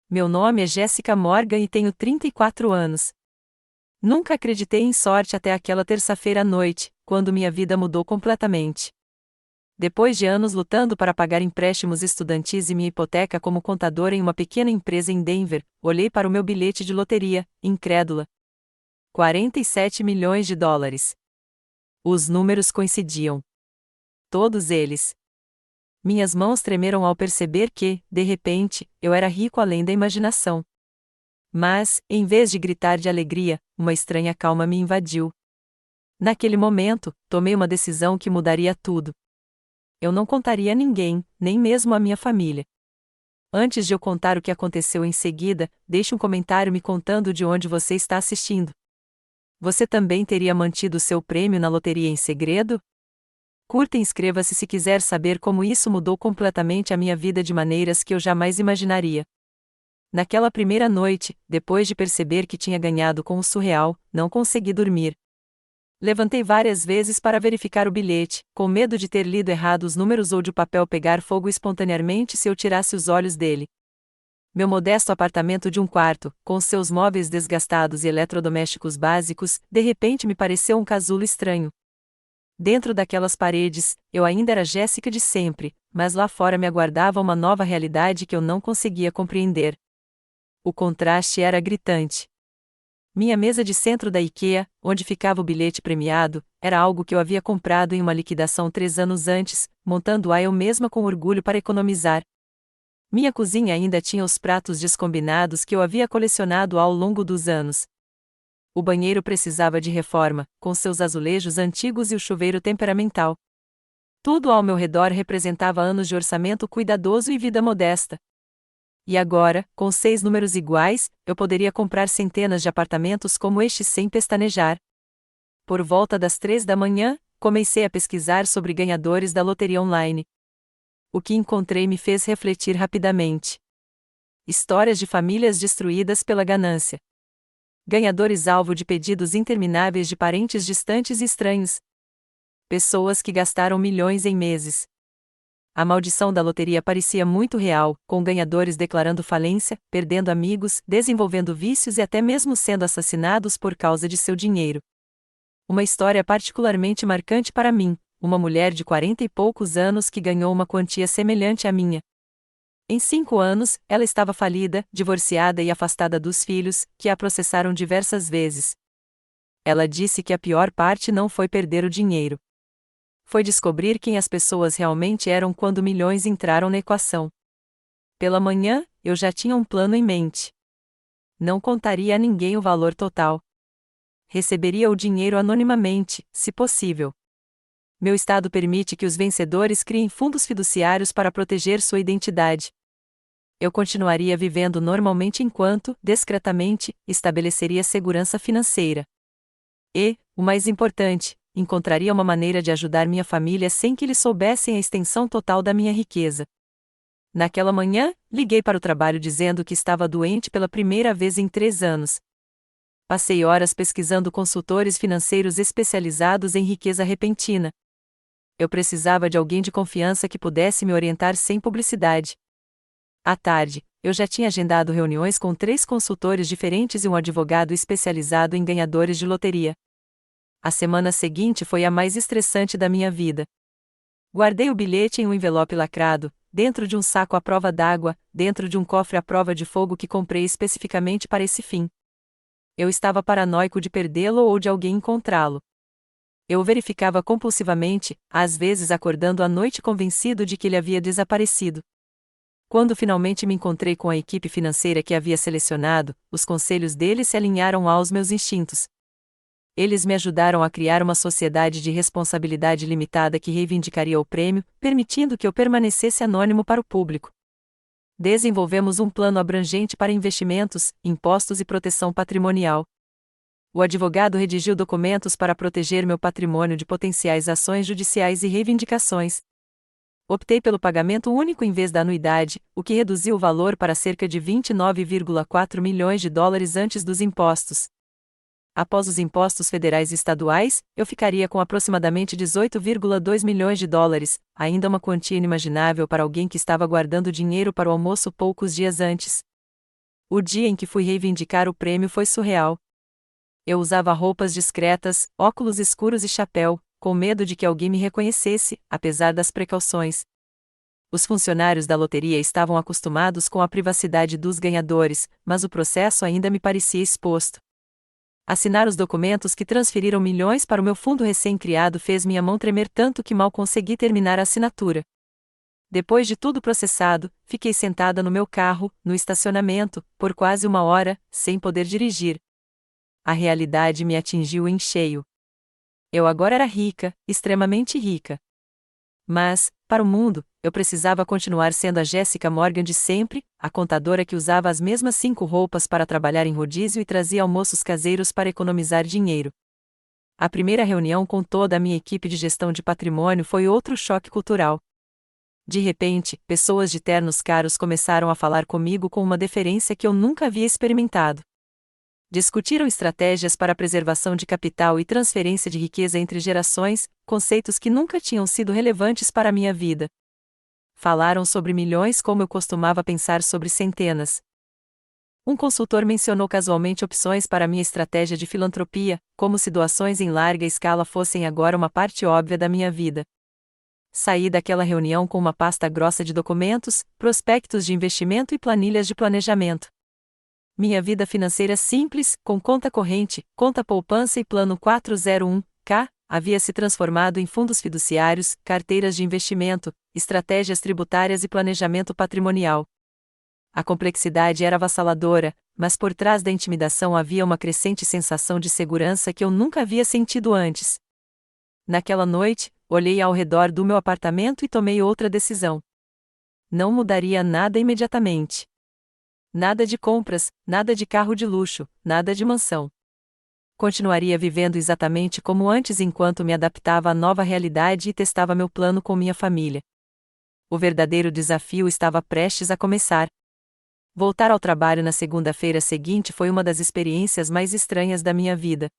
Meu nome é Jessica Morgan e tenho 34 anos. Nunca acreditei em sorte até aquela terça-feira à noite, quando minha vida mudou completamente. Depois de anos lutando para pagar empréstimos estudantis e minha hipoteca como contadora em uma pequena empresa em Denver, olhei para o meu bilhete de loteria, incrédula. 47 milhões de dólares. Os números coincidiam. Todos eles. Minhas mãos tremeram ao perceber que, de repente, eu era rico além da imaginação. Mas, em vez de gritar de alegria, uma estranha calma me invadiu. Naquele momento, tomei uma decisão que mudaria tudo. Eu não contaria a ninguém, nem mesmo a minha família. Antes de eu contar o que aconteceu em seguida, deixe um comentário me contando de onde você está assistindo. Você também teria mantido seu prêmio na loteria em segredo? Curta e inscreva-se se quiser saber como isso mudou completamente a minha vida de maneiras que eu jamais imaginaria. Naquela primeira noite, depois de perceber que tinha ganhado com o surreal, não consegui dormir. Levantei várias vezes para verificar o bilhete, com medo de ter lido errado os números ou de o papel pegar fogo espontaneamente se eu tirasse os olhos dele. Meu modesto apartamento de um quarto, com seus móveis desgastados e eletrodomésticos básicos, de repente me pareceu um casulo estranho. Dentro daquelas paredes, eu ainda era Jéssica de sempre, mas lá fora me aguardava uma nova realidade que eu não conseguia compreender. O contraste era gritante. Minha mesa de centro da IKEA, onde ficava o bilhete premiado, era algo que eu havia comprado em uma liquidação 3 anos antes, montando-a eu mesma com orgulho para economizar. Minha cozinha ainda tinha os pratos descombinados que eu havia colecionado ao longo dos anos. O banheiro precisava de reforma, com seus azulejos antigos e o chuveiro temperamental. Tudo ao meu redor representava anos de orçamento cuidadoso e vida modesta. E agora, com 6 números iguais, eu poderia comprar centenas de apartamentos como este sem pestanejar. Por volta das 3 da manhã, comecei a pesquisar sobre ganhadores da loteria online. O que encontrei me fez refletir rapidamente. Histórias de famílias destruídas pela ganância. Ganhadores alvo de pedidos intermináveis de parentes distantes e estranhos. Pessoas que gastaram milhões em meses. A maldição da loteria parecia muito real, com ganhadores declarando falência, perdendo amigos, desenvolvendo vícios e até mesmo sendo assassinados por causa de seu dinheiro. Uma história particularmente marcante para mim, uma mulher de 40 e poucos anos que ganhou uma quantia semelhante à minha. Em 5 anos, ela estava falida, divorciada e afastada dos filhos, que a processaram diversas vezes. Ela disse que a pior parte não foi perder o dinheiro. Foi descobrir quem as pessoas realmente eram quando milhões entraram na equação. Pela manhã, eu já tinha um plano em mente. Não contaria a ninguém o valor total. Receberia o dinheiro anonimamente, se possível. Meu estado permite que os vencedores criem fundos fiduciários para proteger sua identidade. Eu continuaria vivendo normalmente enquanto, discretamente, estabeleceria segurança financeira. E, o mais importante, encontraria uma maneira de ajudar minha família sem que eles soubessem a extensão total da minha riqueza. Naquela manhã, liguei para o trabalho dizendo que estava doente pela primeira vez em 3 anos. Passei horas pesquisando consultores financeiros especializados em riqueza repentina. Eu precisava de alguém de confiança que pudesse me orientar sem publicidade. À tarde, eu já tinha agendado reuniões com 3 consultores diferentes e um advogado especializado em ganhadores de loteria. A semana seguinte foi a mais estressante da minha vida. Guardei o bilhete em um envelope lacrado, dentro de um saco à prova d'água, dentro de um cofre à prova de fogo que comprei especificamente para esse fim. Eu estava paranoico de perdê-lo ou de alguém encontrá-lo. Eu o verificava compulsivamente, às vezes acordando à noite convencido de que ele havia desaparecido. Quando finalmente me encontrei com a equipe financeira que havia selecionado, os conselhos deles se alinharam aos meus instintos. Eles me ajudaram a criar uma sociedade de responsabilidade limitada que reivindicaria o prêmio, permitindo que eu permanecesse anônimo para o público. Desenvolvemos um plano abrangente para investimentos, impostos e proteção patrimonial. O advogado redigiu documentos para proteger meu patrimônio de potenciais ações judiciais e reivindicações. Optei pelo pagamento único em vez da anuidade, o que reduziu o valor para cerca de 29,4 milhões de dólares antes dos impostos. Após os impostos federais e estaduais, eu ficaria com aproximadamente 18,2 milhões de dólares, ainda uma quantia inimaginável para alguém que estava guardando dinheiro para o almoço poucos dias antes. O dia em que fui reivindicar o prêmio foi surreal. Eu usava roupas discretas, óculos escuros e chapéu, com medo de que alguém me reconhecesse, apesar das precauções. Os funcionários da loteria estavam acostumados com a privacidade dos ganhadores, mas o processo ainda me parecia exposto. Assinar os documentos que transferiram milhões para o meu fundo recém-criado fez minha mão tremer tanto que mal consegui terminar a assinatura. Depois de tudo processado, fiquei sentada no meu carro, no estacionamento, por quase 1 hora, sem poder dirigir. A realidade me atingiu em cheio. Eu agora era rica, extremamente rica. Mas, para o mundo, eu precisava continuar sendo a Jessica Morgan de sempre, a contadora que usava as mesmas 5 roupas para trabalhar em rodízio e trazia almoços caseiros para economizar dinheiro. A primeira reunião com toda a minha equipe de gestão de patrimônio foi outro choque cultural. De repente, pessoas de ternos caros começaram a falar comigo com uma deferência que eu nunca havia experimentado. Discutiram estratégias para a preservação de capital e transferência de riqueza entre gerações, conceitos que nunca tinham sido relevantes para a minha vida. Falaram sobre milhões como eu costumava pensar sobre centenas. Um consultor mencionou casualmente opções para minha estratégia de filantropia, como se doações em larga escala fossem agora uma parte óbvia da minha vida. Saí daquela reunião com uma pasta grossa de documentos, prospectos de investimento e planilhas de planejamento. Minha vida financeira simples, com conta corrente, conta poupança e plano 401(k), havia se transformado em fundos fiduciários, carteiras de investimento, estratégias tributárias e planejamento patrimonial. A complexidade era avassaladora, mas por trás da intimidação havia uma crescente sensação de segurança que eu nunca havia sentido antes. Naquela noite, olhei ao redor do meu apartamento e tomei outra decisão. Não mudaria nada imediatamente. Nada de compras, nada de carro de luxo, nada de mansão. Continuaria vivendo exatamente como antes enquanto me adaptava à nova realidade e testava meu plano com minha família. O verdadeiro desafio estava prestes a começar. Voltar ao trabalho na segunda-feira seguinte foi uma das experiências mais estranhas da minha vida.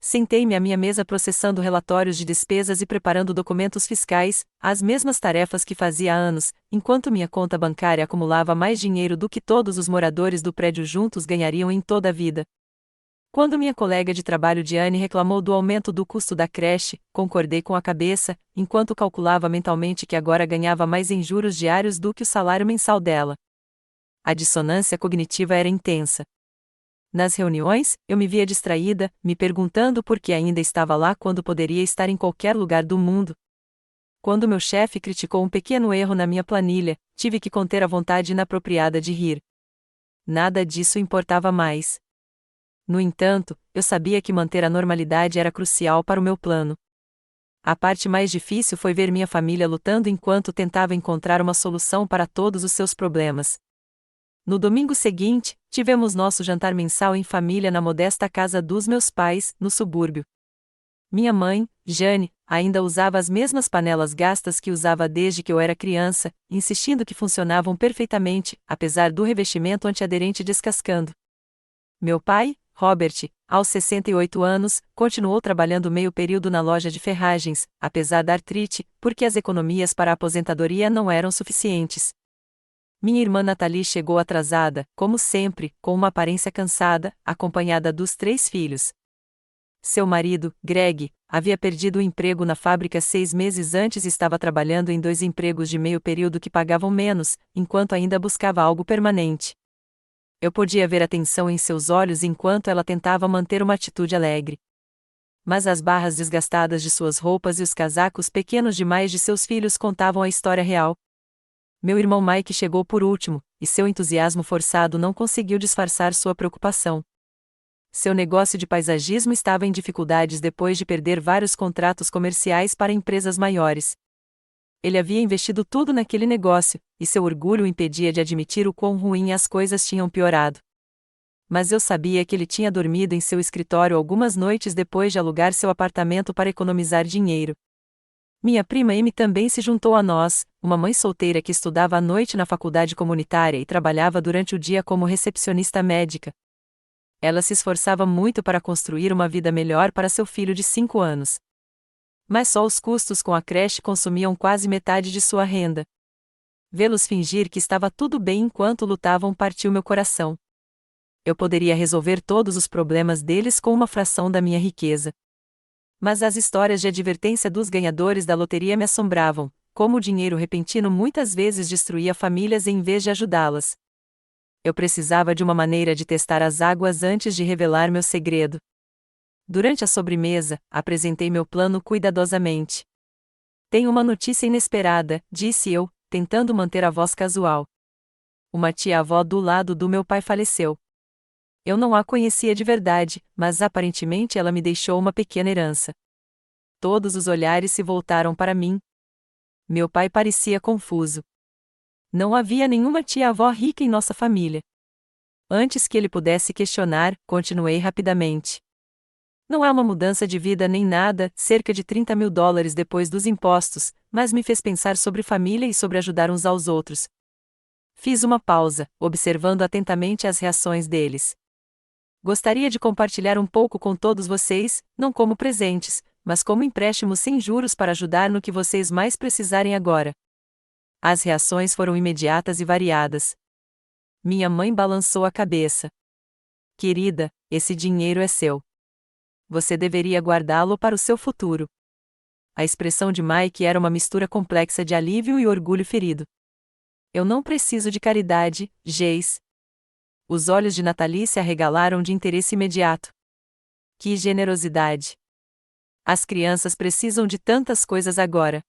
Sentei-me à minha mesa processando relatórios de despesas e preparando documentos fiscais, as mesmas tarefas que fazia há anos, enquanto minha conta bancária acumulava mais dinheiro do que todos os moradores do prédio juntos ganhariam em toda a vida. Quando minha colega de trabalho Diane reclamou do aumento do custo da creche, concordei com a cabeça, enquanto calculava mentalmente que agora ganhava mais em juros diários do que o salário mensal dela. A dissonância cognitiva era intensa. Nas reuniões, eu me via distraída, me perguntando por que ainda estava lá quando poderia estar em qualquer lugar do mundo. Quando meu chefe criticou um pequeno erro na minha planilha, tive que conter a vontade inapropriada de rir. Nada disso importava mais. No entanto, eu sabia que manter a normalidade era crucial para o meu plano. A parte mais difícil foi ver minha família lutando enquanto tentava encontrar uma solução para todos os seus problemas. No domingo seguinte, tivemos nosso jantar mensal em família na modesta casa dos meus pais, no subúrbio. Minha mãe, Jane, ainda usava as mesmas panelas gastas que usava desde que eu era criança, insistindo que funcionavam perfeitamente, apesar do revestimento antiaderente descascando. Meu pai, Robert, aos 68 anos, continuou trabalhando meio período na loja de ferragens, apesar da artrite, porque as economias para a aposentadoria não eram suficientes. Minha irmã Nathalie chegou atrasada, como sempre, com uma aparência cansada, acompanhada dos 3 filhos. Seu marido, Greg, havia perdido o emprego na fábrica 6 meses antes e estava trabalhando em 2 empregos de meio período que pagavam menos, enquanto ainda buscava algo permanente. Eu podia ver a tensão em seus olhos enquanto ela tentava manter uma atitude alegre. Mas as barras desgastadas de suas roupas e os casacos pequenos demais de seus filhos contavam a história real. Meu irmão Mike chegou por último, e seu entusiasmo forçado não conseguiu disfarçar sua preocupação. Seu negócio de paisagismo estava em dificuldades depois de perder vários contratos comerciais para empresas maiores. Ele havia investido tudo naquele negócio, e seu orgulho o impedia de admitir o quão ruim as coisas tinham piorado. Mas eu sabia que ele tinha dormido em seu escritório algumas noites depois de alugar seu apartamento para economizar dinheiro. Minha prima Amy também se juntou a nós, uma mãe solteira que estudava à noite na faculdade comunitária e trabalhava durante o dia como recepcionista médica. Ela se esforçava muito para construir uma vida melhor para seu filho de 5 anos. Mas só os custos com a creche consumiam quase metade de sua renda. Vê-los fingir que estava tudo bem enquanto lutavam partiu meu coração. Eu poderia resolver todos os problemas deles com uma fração da minha riqueza. Mas as histórias de advertência dos ganhadores da loteria me assombravam, como o dinheiro repentino muitas vezes destruía famílias em vez de ajudá-las. Eu precisava de uma maneira de testar as águas antes de revelar meu segredo. Durante a sobremesa, apresentei meu plano cuidadosamente. Tenho uma notícia inesperada, disse eu, tentando manter a voz casual. Uma tia-avó do lado do meu pai faleceu. Eu não a conhecia de verdade, mas aparentemente ela me deixou uma pequena herança. Todos os olhares se voltaram para mim. Meu pai parecia confuso. Não havia nenhuma tia-avó rica em nossa família. Antes que ele pudesse questionar, continuei rapidamente. Não é uma mudança de vida nem nada, cerca de $30.000 depois dos impostos, mas me fez pensar sobre família e sobre ajudar uns aos outros. Fiz uma pausa, observando atentamente as reações deles. Gostaria de compartilhar um pouco com todos vocês, não como presentes, mas como empréstimos sem juros para ajudar no que vocês mais precisarem agora. As reações foram imediatas e variadas. Minha mãe balançou a cabeça. Querida, esse dinheiro é seu. Você deveria guardá-lo para o seu futuro. A expressão de Mike era uma mistura complexa de alívio e orgulho ferido. Eu não preciso de caridade, Jace. Os olhos de Nathalie se arregalaram de interesse imediato. Que generosidade! As crianças precisam de tantas coisas agora.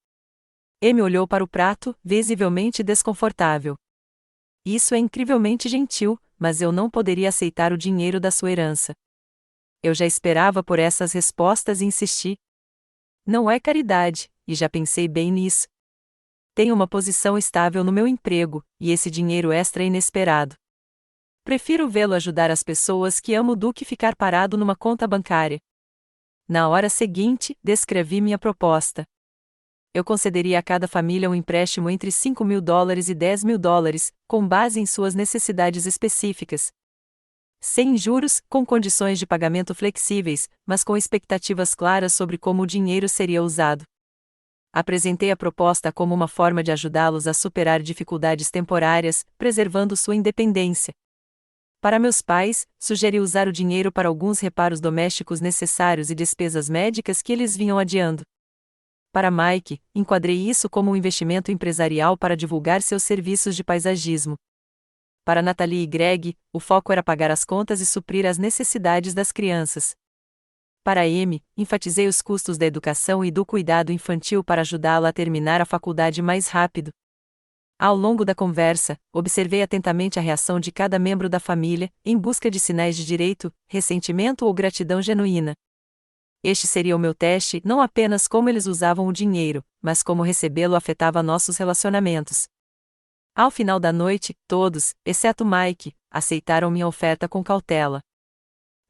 Amy olhou para o prato, visivelmente desconfortável. Isso é incrivelmente gentil, mas eu não poderia aceitar o dinheiro da sua herança. Eu já esperava por essas respostas e insisti. Não é caridade, e já pensei bem nisso. Tenho uma posição estável no meu emprego, e esse dinheiro extra é inesperado. Prefiro vê-lo ajudar as pessoas que amo do que ficar parado numa conta bancária. Na hora seguinte, descrevi minha proposta. Eu concederia a cada família um empréstimo entre $5.000 e $10.000, com base em suas necessidades específicas. Sem juros, com condições de pagamento flexíveis, mas com expectativas claras sobre como o dinheiro seria usado. Apresentei a proposta como uma forma de ajudá-los a superar dificuldades temporárias, preservando sua independência. Para meus pais, sugeri usar o dinheiro para alguns reparos domésticos necessários e despesas médicas que eles vinham adiando. Para Mike, enquadrei isso como um investimento empresarial para divulgar seus serviços de paisagismo. Para Nathalie e Greg, o foco era pagar as contas e suprir as necessidades das crianças. Para Amy, enfatizei os custos da educação e do cuidado infantil para ajudá-la a terminar a faculdade mais rápido. Ao longo da conversa, observei atentamente a reação de cada membro da família, em busca de sinais de direito, ressentimento ou gratidão genuína. Este seria o meu teste, não apenas como eles usavam o dinheiro, mas como recebê-lo afetava nossos relacionamentos. Ao final da noite, todos, exceto Mike, aceitaram minha oferta com cautela.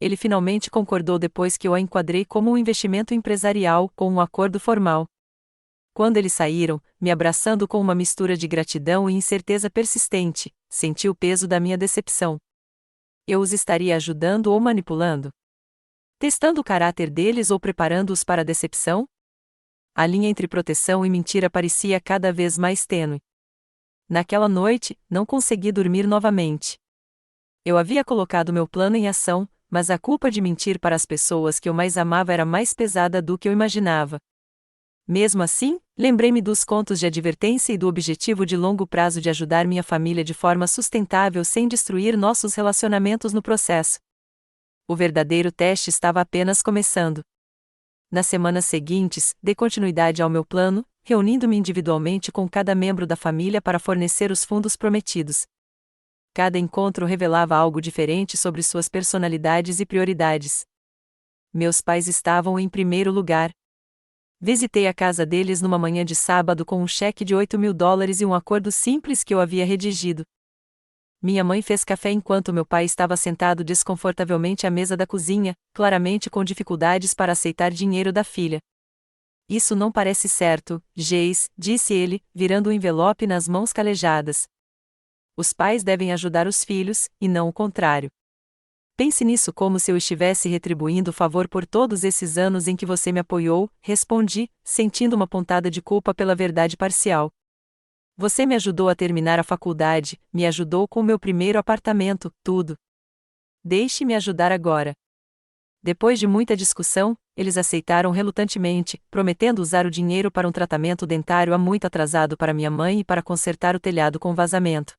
Ele finalmente concordou depois que eu a enquadrei como um investimento empresarial, com um acordo formal. Quando eles saíram, me abraçando com uma mistura de gratidão e incerteza persistente, senti o peso da minha decepção. Eu os estaria ajudando ou manipulando? Testando o caráter deles ou preparando-os para a decepção? A linha entre proteção e mentira parecia cada vez mais tênue. Naquela noite, não consegui dormir novamente. Eu havia colocado meu plano em ação, mas a culpa de mentir para as pessoas que eu mais amava era mais pesada do que eu imaginava. Mesmo assim, lembrei-me dos contos de advertência e do objetivo de longo prazo de ajudar minha família de forma sustentável sem destruir nossos relacionamentos no processo. O verdadeiro teste estava apenas começando. Nas semanas seguintes, dei continuidade ao meu plano, reunindo-me individualmente com cada membro da família para fornecer os fundos prometidos. Cada encontro revelava algo diferente sobre suas personalidades e prioridades. Meus pais estavam em primeiro lugar. Visitei a casa deles numa manhã de sábado com um cheque de $8.000 e um acordo simples que eu havia redigido. Minha mãe fez café enquanto meu pai estava sentado desconfortavelmente à mesa da cozinha, claramente com dificuldades para aceitar dinheiro da filha. Isso não parece certo, Jace, disse ele, virando o envelope nas mãos calejadas. Os pais devem ajudar os filhos, e não o contrário. Pense nisso como se eu estivesse retribuindo o favor por todos esses anos em que você me apoiou, respondi, sentindo uma pontada de culpa pela verdade parcial. Você me ajudou a terminar a faculdade, me ajudou com o meu primeiro apartamento, tudo. Deixe-me ajudar agora. Depois de muita discussão, eles aceitaram relutantemente, prometendo usar o dinheiro para um tratamento dentário há muito atrasado para minha mãe e para consertar o telhado com vazamento.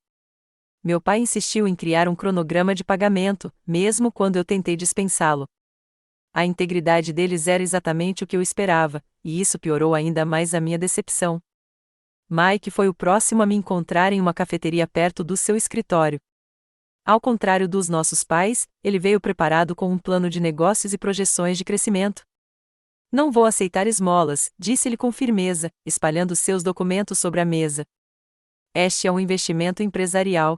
Meu pai insistiu em criar um cronograma de pagamento, mesmo quando eu tentei dispensá-lo. A integridade deles era exatamente o que eu esperava, e isso piorou ainda mais a minha decepção. Mike foi o próximo a me encontrar em uma cafeteria perto do seu escritório. Ao contrário dos nossos pais, ele veio preparado com um plano de negócios e projeções de crescimento. Não vou aceitar esmolas, disse-ele com firmeza, espalhando seus documentos sobre a mesa. Este é um investimento empresarial.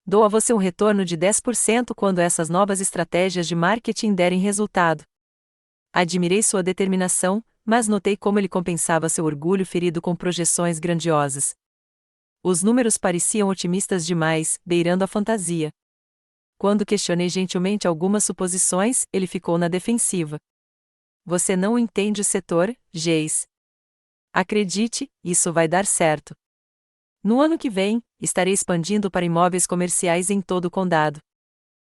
Dou a você um retorno de 10% quando essas novas estratégias de marketing derem resultado. Admirei sua determinação, mas notei como ele compensava seu orgulho ferido com projeções grandiosas. Os números pareciam otimistas demais, beirando a fantasia. Quando questionei gentilmente algumas suposições, ele ficou na defensiva. Você não entende o setor, Jace. Acredite, isso vai dar certo. No ano que vem, estarei expandindo para imóveis comerciais em todo o condado.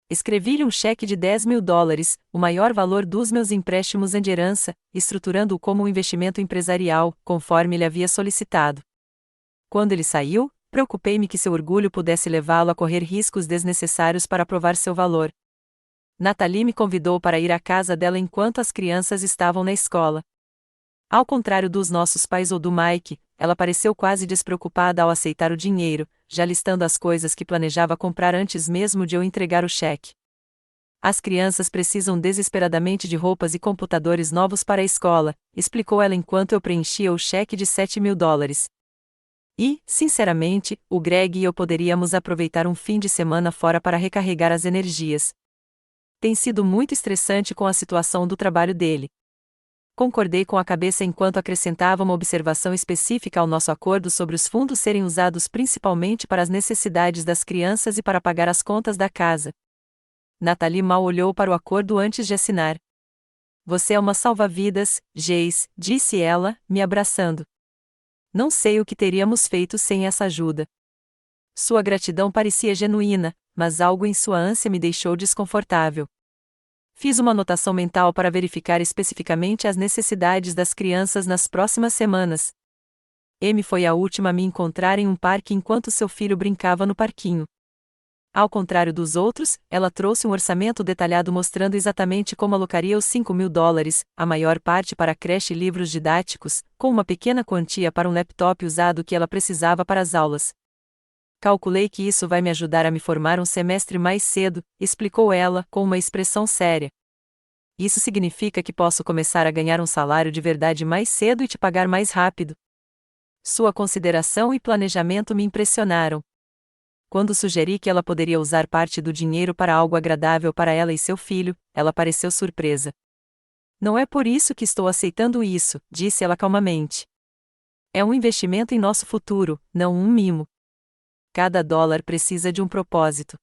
Escrevi-lhe um cheque de $10.000, o maior valor dos meus empréstimos de herança, estruturando-o como um investimento empresarial, conforme ele havia solicitado. Quando ele saiu, preocupei-me que seu orgulho pudesse levá-lo a correr riscos desnecessários para provar seu valor. Nathalie me convidou para ir à casa dela enquanto as crianças estavam na escola. Ao contrário dos nossos pais ou do Mike, ela pareceu quase despreocupada ao aceitar o dinheiro, já listando as coisas que planejava comprar antes mesmo de eu entregar o cheque. As crianças precisam desesperadamente de roupas e computadores novos para a escola, explicou ela enquanto eu preenchia o cheque de $7.000. E, sinceramente, o Greg e eu poderíamos aproveitar um fim de semana fora para recarregar as energias. Tem sido muito estressante com a situação do trabalho dele. Concordei com a cabeça enquanto acrescentava uma observação específica ao nosso acordo sobre os fundos serem usados principalmente para as necessidades das crianças e para pagar as contas da casa. Nathalie mal olhou para o acordo antes de assinar. Você é uma salva-vidas, Jace, disse ela, me abraçando. Não sei o que teríamos feito sem essa ajuda. Sua gratidão parecia genuína, mas algo em sua ânsia me deixou desconfortável. Fiz uma anotação mental para verificar especificamente as necessidades das crianças nas próximas semanas. Amy foi a última a me encontrar em um parque enquanto seu filho brincava no parquinho. Ao contrário dos outros, ela trouxe um orçamento detalhado mostrando exatamente como alocaria os $5.000, a maior parte para a creche e livros didáticos, com uma pequena quantia para um laptop usado que ela precisava para as aulas. Calculei que isso vai me ajudar a me formar um semestre mais cedo, explicou ela, com uma expressão séria. Isso significa que posso começar a ganhar um salário de verdade mais cedo e te pagar mais rápido. Sua consideração e planejamento me impressionaram. Quando sugeri que ela poderia usar parte do dinheiro para algo agradável para ela e seu filho, ela pareceu surpresa. Não é por isso que estou aceitando isso, disse ela calmamente. É um investimento em nosso futuro, não um mimo. Cada dólar precisa de um propósito.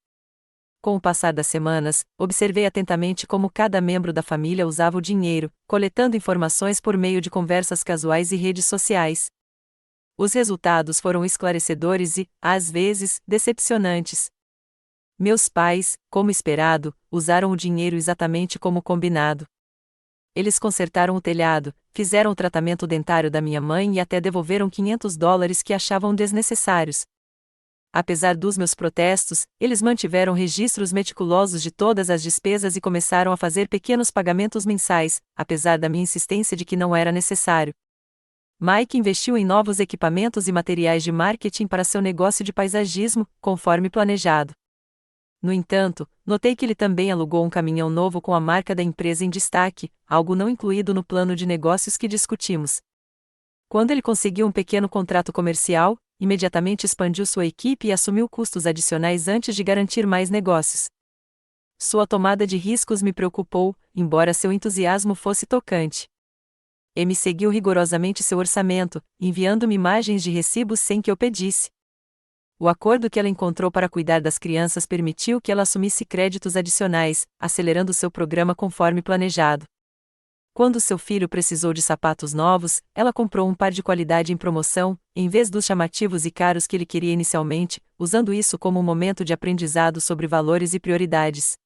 Com o passar das semanas, observei atentamente como cada membro da família usava o dinheiro, coletando informações por meio de conversas casuais e redes sociais. Os resultados foram esclarecedores e, às vezes, decepcionantes. Meus pais, como esperado, usaram o dinheiro exatamente como combinado. Eles consertaram o telhado, fizeram o tratamento dentário da minha mãe e até devolveram $500 que achavam desnecessários. Apesar dos meus protestos, eles mantiveram registros meticulosos de todas as despesas e começaram a fazer pequenos pagamentos mensais, apesar da minha insistência de que não era necessário. Mike investiu em novos equipamentos e materiais de marketing para seu negócio de paisagismo, conforme planejado. No entanto, notei que ele também alugou um caminhão novo com a marca da empresa em destaque, algo não incluído no plano de negócios que discutimos. Quando ele conseguiu um pequeno contrato comercial, imediatamente expandiu sua equipe e assumiu custos adicionais antes de garantir mais negócios. Sua tomada de riscos me preocupou, embora seu entusiasmo fosse tocante. Amy seguiu rigorosamente seu orçamento, enviando-me imagens de recibos sem que eu pedisse. O acordo que ela encontrou para cuidar das crianças permitiu que ela assumisse créditos adicionais, acelerando seu programa conforme planejado. Quando seu filho precisou de sapatos novos, ela comprou um par de qualidade em promoção, em vez dos chamativos e caros que ele queria inicialmente, usando isso como um momento de aprendizado sobre valores e prioridades.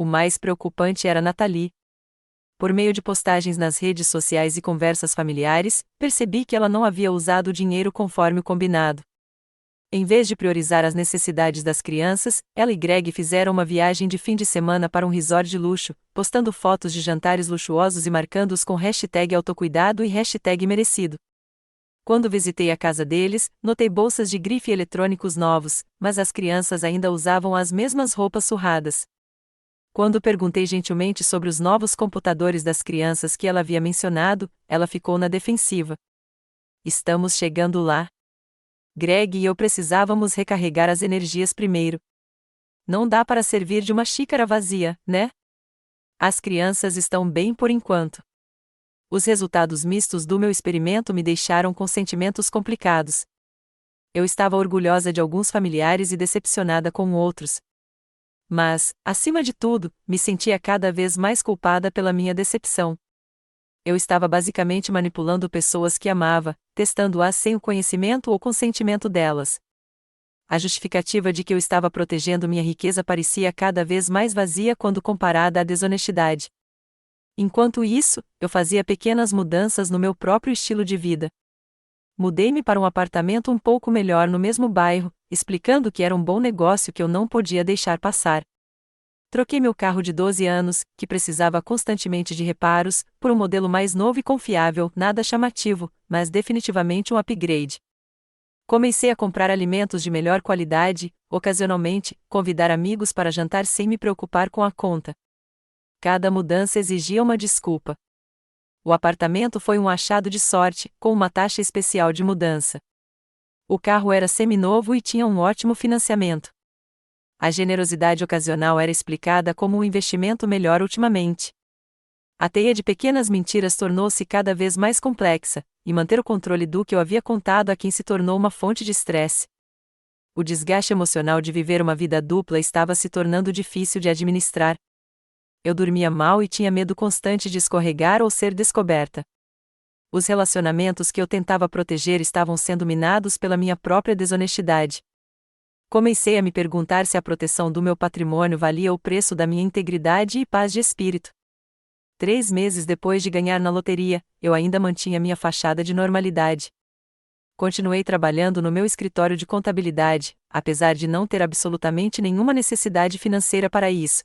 O mais preocupante era Nathalie. Por meio de postagens nas redes sociais e conversas familiares, percebi que ela não havia usado o dinheiro conforme o combinado. Em vez de priorizar as necessidades das crianças, ela e Greg fizeram uma viagem de fim de semana para um resort de luxo, postando fotos de jantares luxuosos e marcando-os com hashtag autocuidado e hashtag merecido. Quando visitei a casa deles, notei bolsas de grife e eletrônicos novos, mas as crianças ainda usavam as mesmas roupas surradas. Quando perguntei gentilmente sobre os novos computadores das crianças que ela havia mencionado, ela ficou na defensiva. Estamos chegando lá. Greg e eu precisávamos recarregar as energias primeiro. Não dá para servir de uma xícara vazia, né? As crianças estão bem por enquanto. Os resultados mistos do meu experimento me deixaram com sentimentos complicados. Eu estava orgulhosa de alguns familiares e decepcionada com outros. Mas, acima de tudo, me sentia cada vez mais culpada pela minha decepção. Eu estava basicamente manipulando pessoas que amava, testando-as sem o conhecimento ou consentimento delas. A justificativa de que eu estava protegendo minha riqueza parecia cada vez mais vazia quando comparada à desonestidade. Enquanto isso, eu fazia pequenas mudanças no meu próprio estilo de vida. Mudei-me para um apartamento um pouco melhor no mesmo bairro, explicando que era um bom negócio que eu não podia deixar passar. Troquei meu carro de 12 anos, que precisava constantemente de reparos, por um modelo mais novo e confiável, nada chamativo, mas definitivamente um upgrade. Comecei a comprar alimentos de melhor qualidade, ocasionalmente, convidar amigos para jantar sem me preocupar com a conta. Cada mudança exigia uma desculpa. O apartamento foi um achado de sorte, com uma taxa especial de mudança. O carro era seminovo e tinha um ótimo financiamento. A generosidade ocasional era explicada como um investimento melhor ultimamente. A teia de pequenas mentiras tornou-se cada vez mais complexa, e manter o controle do que eu havia contado a quem se tornou uma fonte de estresse. O desgaste emocional de viver uma vida dupla estava se tornando difícil de administrar. Eu dormia mal e tinha medo constante de escorregar ou ser descoberta. Os relacionamentos que eu tentava proteger estavam sendo minados pela minha própria desonestidade. Comecei a me perguntar se a proteção do meu patrimônio valia o preço da minha integridade e paz de espírito. 3 meses depois de ganhar na loteria, eu ainda mantinha minha fachada de normalidade. Continuei trabalhando no meu escritório de contabilidade, apesar de não ter absolutamente nenhuma necessidade financeira para isso.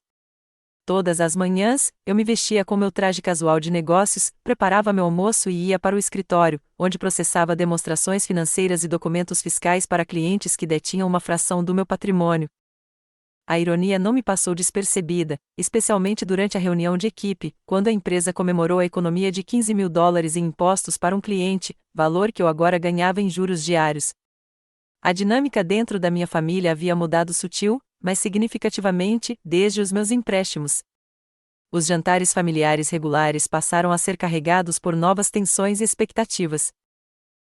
Todas as manhãs, eu me vestia com meu traje casual de negócios, preparava meu almoço e ia para o escritório, onde processava demonstrações financeiras e documentos fiscais para clientes que detinham uma fração do meu patrimônio. A ironia não me passou despercebida, especialmente durante a reunião de equipe, quando a empresa comemorou a economia de $15.000 em impostos para um cliente, valor que eu agora ganhava em juros diários. A dinâmica dentro da minha família havia mudado sutil, mas significativamente, desde os meus empréstimos. Os jantares familiares regulares passaram a ser carregados por novas tensões e expectativas.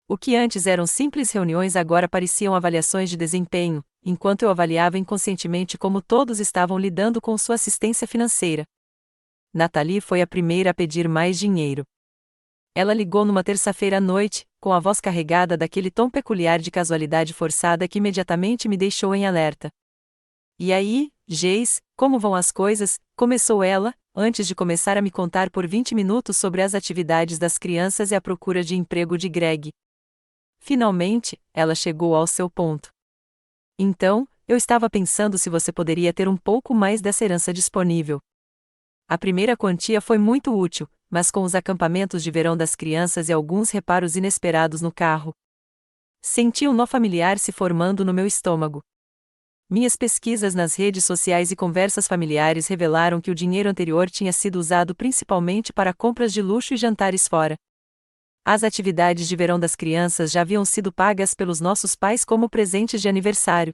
O que antes eram simples reuniões agora pareciam avaliações de desempenho, enquanto eu avaliava inconscientemente como todos estavam lidando com sua assistência financeira. Nathalie foi a primeira a pedir mais dinheiro. Ela ligou numa terça-feira à noite, com a voz carregada daquele tom peculiar de casualidade forçada que imediatamente me deixou em alerta. E aí, Geis, como vão as coisas? Começou ela, antes de começar a me contar por 20 minutos sobre as atividades das crianças e a procura de emprego de Greg. Finalmente, ela chegou ao seu ponto. Então, eu estava pensando se você poderia ter um pouco mais dessa herança disponível. A primeira quantia foi muito útil, mas com os acampamentos de verão das crianças e alguns reparos inesperados no carro, senti um nó familiar se formando no meu estômago. Minhas pesquisas nas redes sociais e conversas familiares revelaram que o dinheiro anterior tinha sido usado principalmente para compras de luxo e jantares fora. As atividades de verão das crianças já haviam sido pagas pelos nossos pais como presentes de aniversário.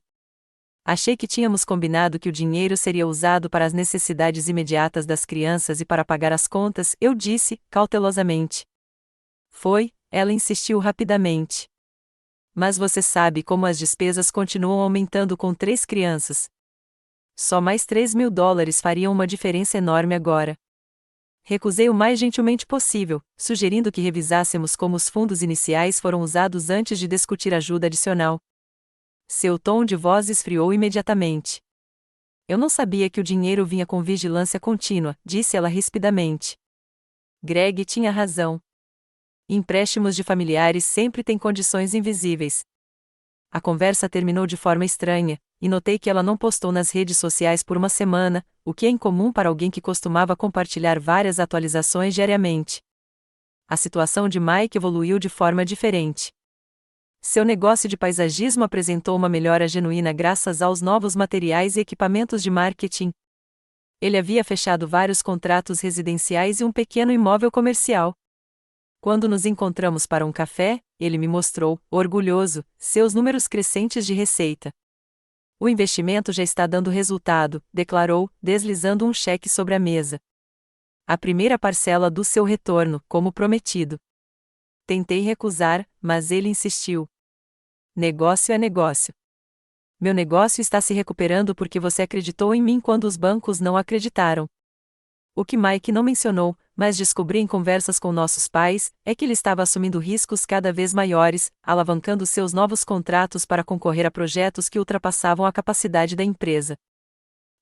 Achei que tínhamos combinado que o dinheiro seria usado para as necessidades imediatas das crianças e para pagar as contas, eu disse, cautelosamente. Foi, ela insistiu rapidamente. Mas você sabe como as despesas continuam aumentando com 3 crianças. Só mais $3.000 fariam uma diferença enorme agora. Recusei o mais gentilmente possível, sugerindo que revisássemos como os fundos iniciais foram usados antes de discutir ajuda adicional. Seu tom de voz esfriou imediatamente. Eu não sabia que o dinheiro vinha com vigilância contínua, disse ela rispidamente. Greg tinha razão. Empréstimos de familiares sempre têm condições invisíveis. A conversa terminou de forma estranha, e notei que ela não postou nas redes sociais por uma semana, o que é incomum para alguém que costumava compartilhar várias atualizações diariamente. A situação de Mike evoluiu de forma diferente. Seu negócio de paisagismo apresentou uma melhora genuína graças aos novos materiais e equipamentos de marketing. Ele havia fechado vários contratos residenciais e um pequeno imóvel comercial. Quando nos encontramos para um café, ele me mostrou, orgulhoso, seus números crescentes de receita. O investimento já está dando resultado, declarou, deslizando um cheque sobre a mesa. A primeira parcela do seu retorno, como prometido. Tentei recusar, mas ele insistiu. Negócio é negócio. Meu negócio está se recuperando porque você acreditou em mim quando os bancos não acreditaram. O que Mike não mencionou, mas descobri em conversas com nossos pais, é que ele estava assumindo riscos cada vez maiores, alavancando seus novos contratos para concorrer a projetos que ultrapassavam a capacidade da empresa.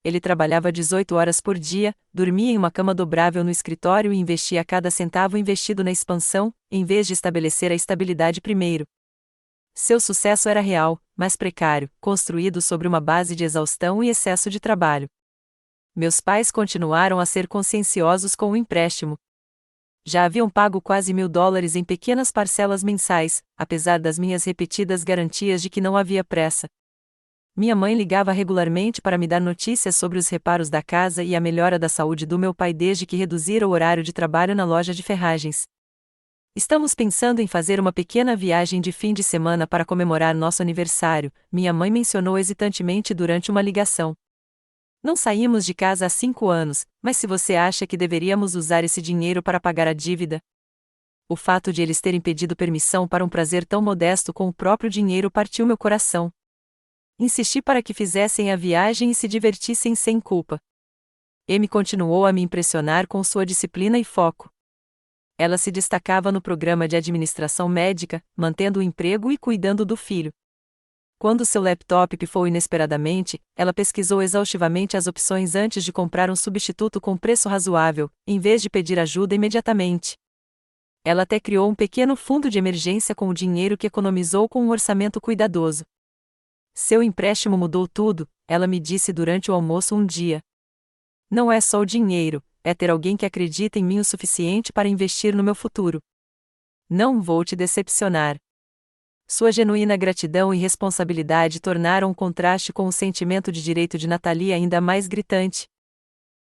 Ele trabalhava 18 horas por dia, dormia em uma cama dobrável no escritório e investia cada centavo investido na expansão, em vez de estabelecer a estabilidade primeiro. Seu sucesso era real, mas precário, construído sobre uma base de exaustão e excesso de trabalho. Meus pais continuaram a ser conscienciosos com o empréstimo. Já haviam pago quase $1.000 em pequenas parcelas mensais, apesar das minhas repetidas garantias de que não havia pressa. Minha mãe ligava regularmente para me dar notícias sobre os reparos da casa e a melhora da saúde do meu pai desde que reduzira o horário de trabalho na loja de ferragens. Estamos pensando em fazer uma pequena viagem de fim de semana para comemorar nosso aniversário, minha mãe mencionou hesitantemente durante uma ligação. Não saímos de casa há 5 anos, mas se você acha que deveríamos usar esse dinheiro para pagar a dívida. O fato de eles terem pedido permissão para um prazer tão modesto com o próprio dinheiro partiu meu coração. Insisti para que fizessem a viagem e se divertissem sem culpa. Amy continuou a me impressionar com sua disciplina e foco. Ela se destacava no programa de administração médica, mantendo o emprego e cuidando do filho. Quando seu laptop pifou inesperadamente, ela pesquisou exaustivamente as opções antes de comprar um substituto com preço razoável, em vez de pedir ajuda imediatamente. Ela até criou um pequeno fundo de emergência com o dinheiro que economizou com um orçamento cuidadoso. Seu empréstimo mudou tudo, ela me disse durante o almoço um dia. Não é só o dinheiro, é ter alguém que acredita em mim o suficiente para investir no meu futuro. Não vou te decepcionar. Sua genuína gratidão e responsabilidade tornaram o contraste com o sentimento de direito de Natalie ainda mais gritante.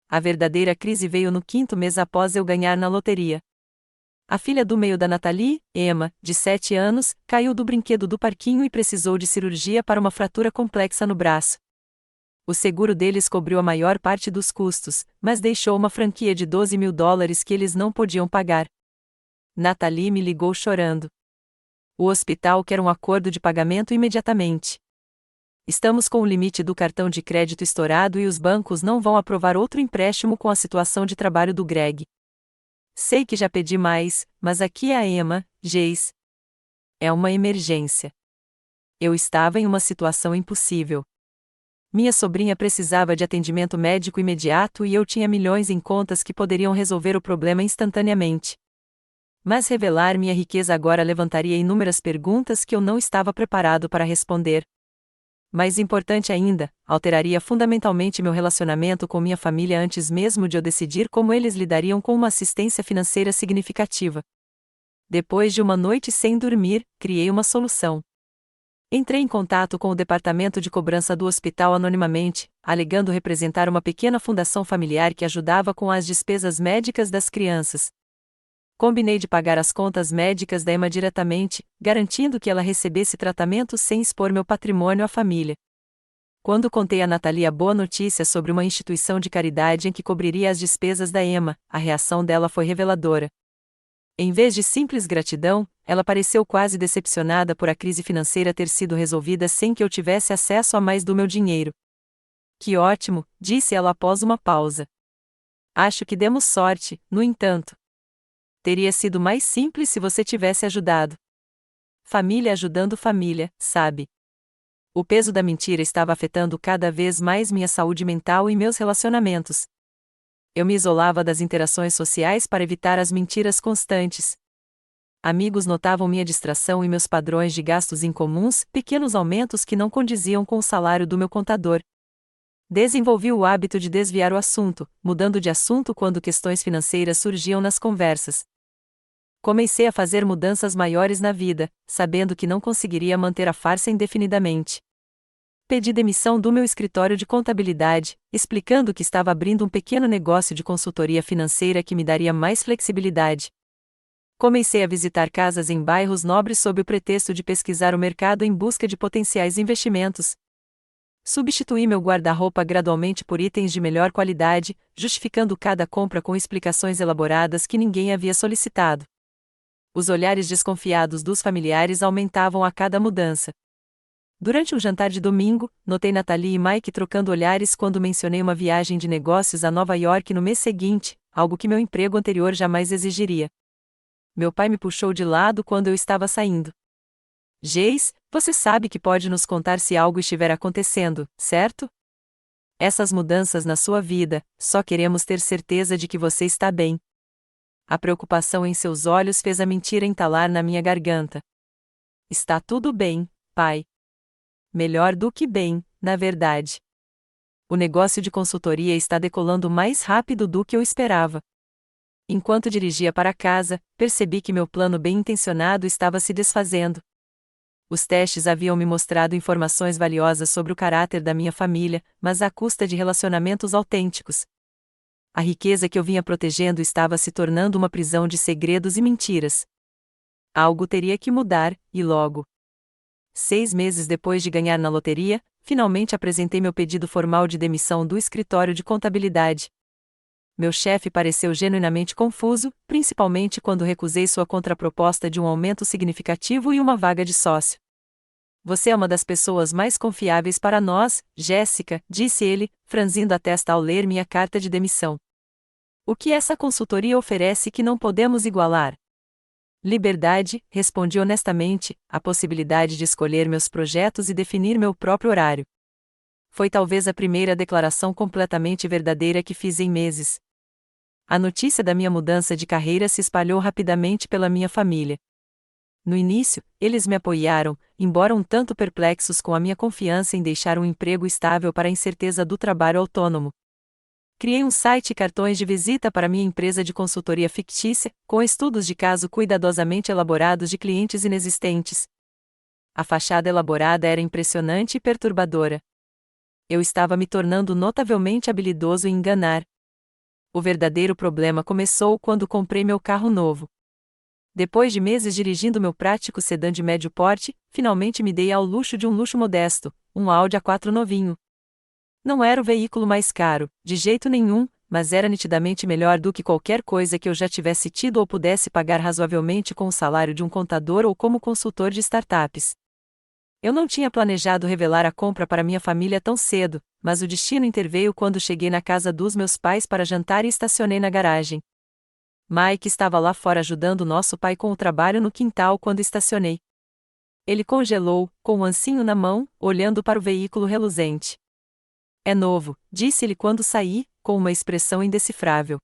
A verdadeira crise veio no 5º mês após eu ganhar na loteria. A filha do meio da Natalie, Emma, de 7 anos, caiu do brinquedo do parquinho e precisou de cirurgia para uma fratura complexa no braço. O seguro deles cobriu a maior parte dos custos, mas deixou uma franquia de $12.000 que eles não podiam pagar. Natalie me ligou chorando. O hospital quer um acordo de pagamento imediatamente. Estamos com o limite do cartão de crédito estourado e os bancos não vão aprovar outro empréstimo com a situação de trabalho do Greg. Sei que já pedi mais, mas aqui é a Emma, Jace. É uma emergência. Eu estava em uma situação impossível. Minha sobrinha precisava de atendimento médico imediato e eu tinha milhões em contas que poderiam resolver o problema instantaneamente. Mas revelar minha riqueza agora levantaria inúmeras perguntas que eu não estava preparado para responder. Mais importante ainda, alteraria fundamentalmente meu relacionamento com minha família antes mesmo de eu decidir como eles lidariam com uma assistência financeira significativa. Depois de uma noite sem dormir, criei uma solução. Entrei em contato com o departamento de cobrança do hospital anonimamente, alegando representar uma pequena fundação familiar que ajudava com as despesas médicas das crianças. Combinei de pagar as contas médicas da Emma diretamente, garantindo que ela recebesse tratamento sem expor meu patrimônio à família. Quando contei a Natalie a boa notícia sobre uma instituição de caridade em que cobriria as despesas da Emma, a reação dela foi reveladora. Em vez de simples gratidão, ela pareceu quase decepcionada por a crise financeira ter sido resolvida sem que eu tivesse acesso a mais do meu dinheiro. Que ótimo, disse ela após uma pausa. Acho que demos sorte, no entanto. Teria sido mais simples se você tivesse ajudado. Família ajudando família, sabe? O peso da mentira estava afetando cada vez mais minha saúde mental e meus relacionamentos. Eu me isolava das interações sociais para evitar as mentiras constantes. Amigos notavam minha distração e meus padrões de gastos incomuns, pequenos aumentos que não condiziam com o salário do meu contador. Desenvolvi o hábito de desviar o assunto, mudando de assunto quando questões financeiras surgiam nas conversas. Comecei a fazer mudanças maiores na vida, sabendo que não conseguiria manter a farsa indefinidamente. Pedi demissão do meu escritório de contabilidade, explicando que estava abrindo um pequeno negócio de consultoria financeira que me daria mais flexibilidade. Comecei a visitar casas em bairros nobres sob o pretexto de pesquisar o mercado em busca de potenciais investimentos. Substituí meu guarda-roupa gradualmente por itens de melhor qualidade, justificando cada compra com explicações elaboradas que ninguém havia solicitado. Os olhares desconfiados dos familiares aumentavam a cada mudança. Durante um jantar de domingo, notei Nathalie e Mike trocando olhares quando mencionei uma viagem de negócios a Nova York no mês seguinte, algo que meu emprego anterior jamais exigiria. Meu pai me puxou de lado quando eu estava saindo. Geis, você sabe que pode nos contar se algo estiver acontecendo, certo? Essas mudanças na sua vida, só queremos ter certeza de que você está bem. A preocupação em seus olhos fez a mentira entalar na minha garganta. Está tudo bem, pai. Melhor do que bem, na verdade. O negócio de consultoria está decolando mais rápido do que eu esperava. Enquanto dirigia para casa, percebi que meu plano bem-intencionado estava se desfazendo. Os testes haviam me mostrado informações valiosas sobre o caráter da minha família, mas à custa de relacionamentos autênticos. A riqueza que eu vinha protegendo estava se tornando uma prisão de segredos e mentiras. Algo teria que mudar, e logo. 6 meses depois de ganhar na loteria, finalmente apresentei meu pedido formal de demissão do escritório de contabilidade. Meu chefe pareceu genuinamente confuso, principalmente quando recusei sua contraproposta de um aumento significativo e uma vaga de sócio. Você é uma das pessoas mais confiáveis para nós, Jéssica, disse ele, franzindo a testa ao ler minha carta de demissão. O que essa consultoria oferece que não podemos igualar? Liberdade, respondi honestamente, a possibilidade de escolher meus projetos e definir meu próprio horário. Foi talvez a primeira declaração completamente verdadeira que fiz em meses. A notícia da minha mudança de carreira se espalhou rapidamente pela minha família. No início, eles me apoiaram, embora um tanto perplexos com a minha confiança em deixar um emprego estável para a incerteza do trabalho autônomo. Criei um site e cartões de visita para minha empresa de consultoria fictícia, com estudos de caso cuidadosamente elaborados de clientes inexistentes. A fachada elaborada era impressionante e perturbadora. Eu estava me tornando notavelmente habilidoso em enganar. O verdadeiro problema começou quando comprei meu carro novo. Depois de meses dirigindo meu prático sedã de médio porte, finalmente me dei ao luxo de um luxo modesto, um Audi A4 novinho. Não era o veículo mais caro, de jeito nenhum, mas era nitidamente melhor do que qualquer coisa que eu já tivesse tido ou pudesse pagar razoavelmente com o salário de um contador ou como consultor de startups. Eu não tinha planejado revelar a compra para minha família tão cedo, mas o destino interveio quando cheguei na casa dos meus pais para jantar e estacionei na garagem. Mike estava lá fora ajudando nosso pai com o trabalho no quintal quando estacionei. Ele congelou, com o ancinho na mão, olhando para o veículo reluzente. É novo, disse-ele quando saí, com uma expressão indecifrável.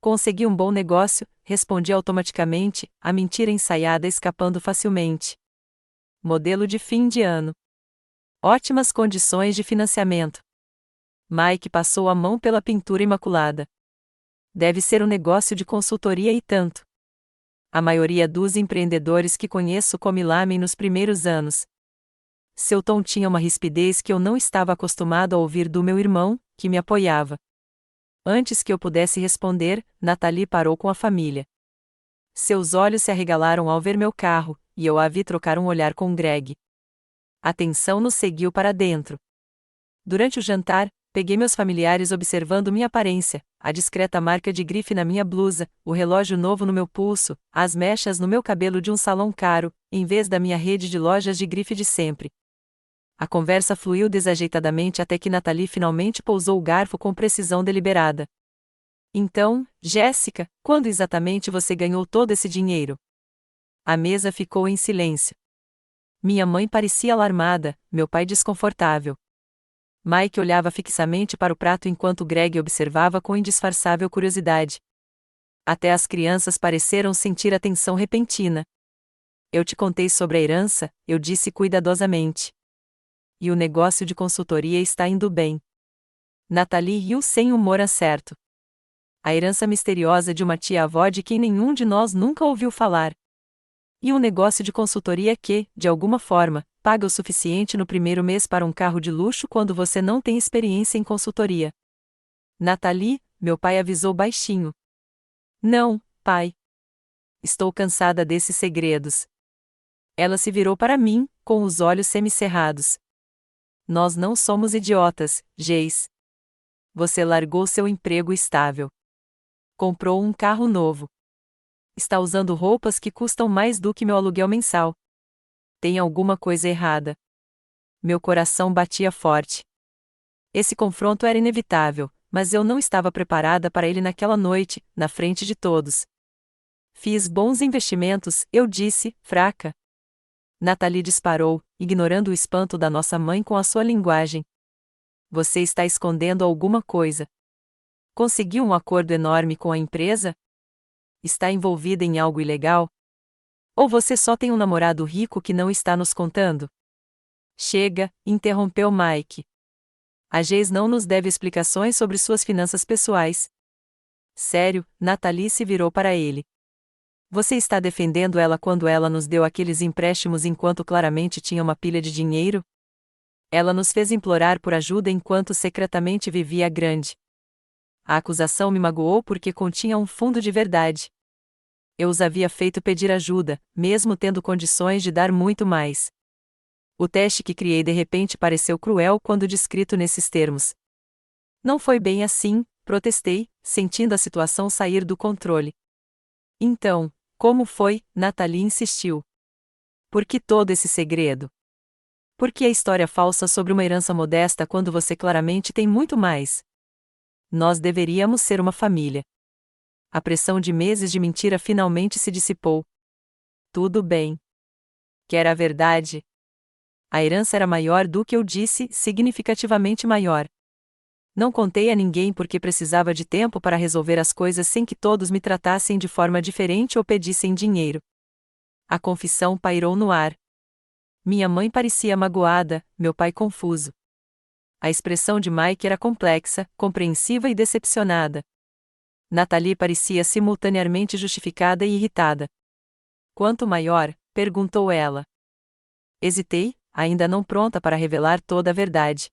Consegui um bom negócio, respondi automaticamente, a mentira ensaiada escapando facilmente. Modelo de fim de ano. Ótimas condições de financiamento. Mike passou a mão pela pintura imaculada. Deve ser um negócio de consultoria e tanto. A maioria dos empreendedores que conheço come lamen nos primeiros anos. Seu tom tinha uma rispidez que eu não estava acostumado a ouvir do meu irmão, que me apoiava. Antes que eu pudesse responder, Nathalie parou com a família. Seus olhos se arregalaram ao ver meu carro, e eu a vi trocar um olhar com Greg. A tensão nos seguiu para dentro. Durante o jantar, peguei meus familiares observando minha aparência, a discreta marca de grife na minha blusa, o relógio novo no meu pulso, as mechas no meu cabelo de um salão caro, em vez da minha rede de lojas de grife de sempre. A conversa fluiu desajeitadamente até que Nathalie finalmente pousou o garfo com precisão deliberada. Então, Jéssica, quando exatamente você ganhou todo esse dinheiro? A mesa ficou em silêncio. Minha mãe parecia alarmada, meu pai desconfortável. Mike olhava fixamente para o prato enquanto Greg observava com indisfarçável curiosidade. Até as crianças pareceram sentir a tensão repentina. Eu te contei sobre a herança, eu disse cuidadosamente. E o negócio de consultoria está indo bem. Natalie riu sem humor acerto. A herança misteriosa de uma tia-avó de quem nenhum de nós nunca ouviu falar. E um negócio de consultoria que, de alguma forma, paga o suficiente no primeiro mês para um carro de luxo quando você não tem experiência em consultoria. Natalie, meu pai avisou baixinho. Não, pai. Estou cansada desses segredos. Ela se virou para mim, com os olhos semicerrados. Nós não somos idiotas, Jace. Você largou seu emprego estável. Comprou um carro novo. Está usando roupas que custam mais do que meu aluguel mensal. Tem alguma coisa errada. Meu coração batia forte. Esse confronto era inevitável, mas eu não estava preparada para ele naquela noite, na frente de todos. Fiz bons investimentos, eu disse, fraca. Natalie disparou, ignorando o espanto da nossa mãe com a sua linguagem. Você está escondendo alguma coisa. Conseguiu um acordo enorme com a empresa? Está envolvida em algo ilegal? Ou você só tem um namorado rico que não está nos contando? Chega, interrompeu Mike. A Jace não nos deve explicações sobre suas finanças pessoais. Sério, Natalie se virou para ele. Você está defendendo ela quando ela nos deu aqueles empréstimos enquanto claramente tinha uma pilha de dinheiro? Ela nos fez implorar por ajuda enquanto secretamente vivia grande. A acusação me magoou porque continha um fundo de verdade. Eu os havia feito pedir ajuda, mesmo tendo condições de dar muito mais. O teste que criei de repente pareceu cruel quando descrito nesses termos. Não foi bem assim, protestei, sentindo a situação sair do controle. Então, como foi? Natalie insistiu. Por que todo esse segredo? Por que a história falsa sobre uma herança modesta quando você claramente tem muito mais? Nós deveríamos ser uma família. A pressão de meses de mentira finalmente se dissipou. Tudo bem. Quer a verdade? A herança era maior do que eu disse, significativamente maior. Não contei a ninguém porque precisava de tempo para resolver as coisas sem que todos me tratassem de forma diferente ou pedissem dinheiro. A confissão pairou no ar. Minha mãe parecia magoada, meu pai confuso. A expressão de Mike era complexa, compreensiva e decepcionada. Natalie parecia simultaneamente justificada e irritada. Quanto maior? Perguntou ela. Hesitei, ainda não pronta para revelar toda a verdade.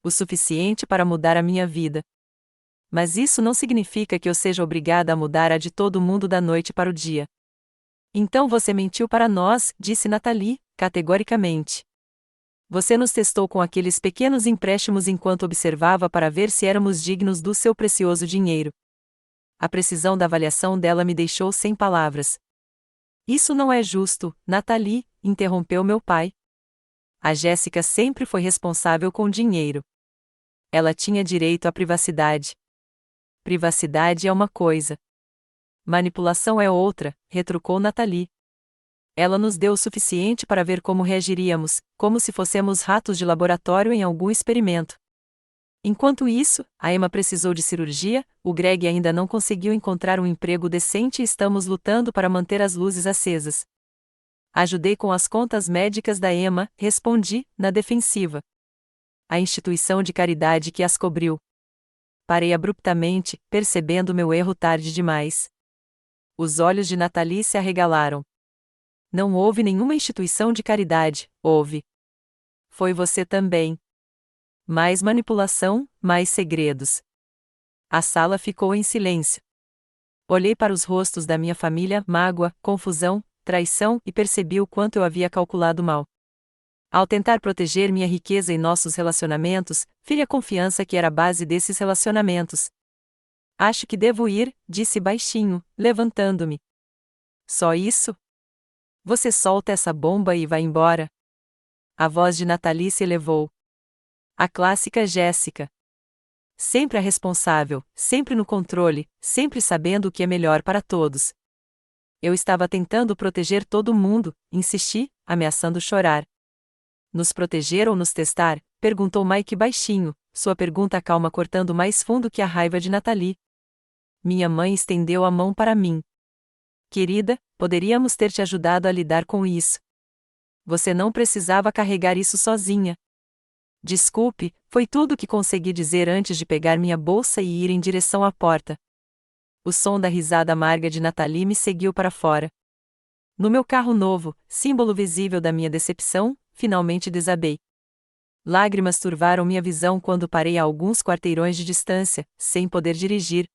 O suficiente para mudar a minha vida. Mas isso não significa que eu seja obrigada a mudar a de todo mundo da noite para o dia. Então você mentiu para nós, disse Natalie, categoricamente. Você nos testou com aqueles pequenos empréstimos enquanto observava para ver se éramos dignos do seu precioso dinheiro. A precisão da avaliação dela me deixou sem palavras. Isso não é justo, Natalie, interrompeu meu pai. A Jéssica sempre foi responsável com dinheiro. Ela tinha direito à privacidade. Privacidade é uma coisa. Manipulação é outra, retrucou Natalie. Ela nos deu o suficiente para ver como reagiríamos, como se fôssemos ratos de laboratório em algum experimento. Enquanto isso, a Emma precisou de cirurgia, o Greg ainda não conseguiu encontrar um emprego decente e estamos lutando para manter as luzes acesas. Ajudei com as contas médicas da Emma, respondi, na defensiva. A instituição de caridade que as cobriu. Parei abruptamente, percebendo meu erro tarde demais. Os olhos de Natalie se arregalaram. Não houve nenhuma instituição de caridade, houve. Foi você também. Mais manipulação, mais segredos. A sala ficou em silêncio. Olhei para os rostos da minha família, mágoa, confusão, traição e percebi o quanto eu havia calculado mal. Ao tentar proteger minha riqueza e nossos relacionamentos, feri a confiança que era a base desses relacionamentos. Acho que devo ir, disse baixinho, levantando-me. Só isso? Você solta essa bomba e vai embora? A voz de Natalie se elevou. A clássica Jéssica. Sempre a responsável, sempre no controle, sempre sabendo o que é melhor para todos. Eu estava tentando proteger todo mundo, insisti, ameaçando chorar. Nos proteger ou nos testar? Perguntou Mike baixinho, sua pergunta calma cortando mais fundo que a raiva de Natalie. Minha mãe estendeu a mão para mim. Querida, poderíamos ter te ajudado a lidar com isso. Você não precisava carregar isso sozinha. Desculpe, foi tudo o que consegui dizer antes de pegar minha bolsa e ir em direção à porta. O som da risada amarga de Natalie me seguiu para fora. No meu carro novo, símbolo visível da minha decepção, finalmente desabei. Lágrimas turvaram minha visão quando parei a alguns quarteirões de distância, sem poder dirigir.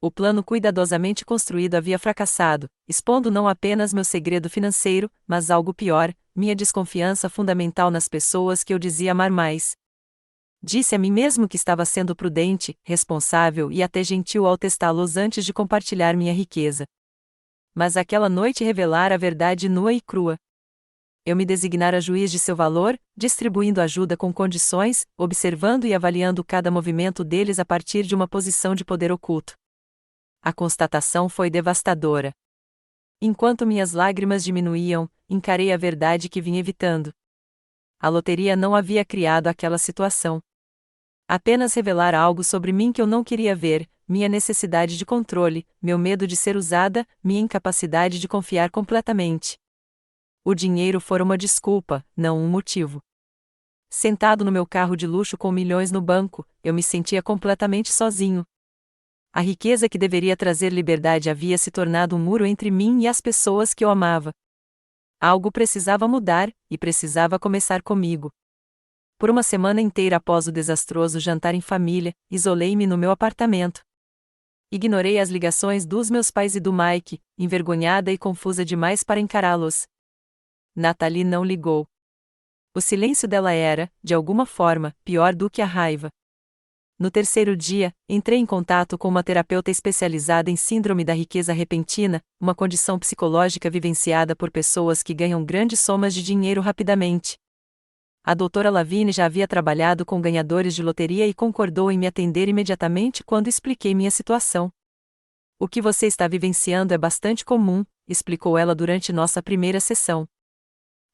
O plano cuidadosamente construído havia fracassado, expondo não apenas meu segredo financeiro, mas algo pior, minha desconfiança fundamental nas pessoas que eu dizia amar mais. Disse a mim mesmo que estava sendo prudente, responsável e até gentil ao testá-los antes de compartilhar minha riqueza. Mas aquela noite revelara a verdade nua e crua. Eu me designara juiz de seu valor, distribuindo ajuda com condições, observando e avaliando cada movimento deles a partir de uma posição de poder oculto. A constatação foi devastadora. Enquanto minhas lágrimas diminuíam, encarei a verdade que vinha evitando. A loteria não havia criado aquela situação. Apenas revelara algo sobre mim que eu não queria ver, minha necessidade de controle, meu medo de ser usada, minha incapacidade de confiar completamente. O dinheiro fora uma desculpa, não um motivo. Sentado no meu carro de luxo com milhões no banco, eu me sentia completamente sozinho. A riqueza que deveria trazer liberdade havia se tornado um muro entre mim e as pessoas que eu amava. Algo precisava mudar, e precisava começar comigo. Por uma semana inteira após o desastroso jantar em família, isolei-me no meu apartamento. Ignorei as ligações dos meus pais e do Mike, envergonhada e confusa demais para encará-los. Natalie não ligou. O silêncio dela era, de alguma forma, pior do que a raiva. No terceiro dia, entrei em contato com uma terapeuta especializada em síndrome da riqueza repentina, uma condição psicológica vivenciada por pessoas que ganham grandes somas de dinheiro rapidamente. A doutora Lavigne já havia trabalhado com ganhadores de loteria e concordou em me atender imediatamente quando expliquei minha situação. O que você está vivenciando é bastante comum, explicou ela durante nossa primeira sessão.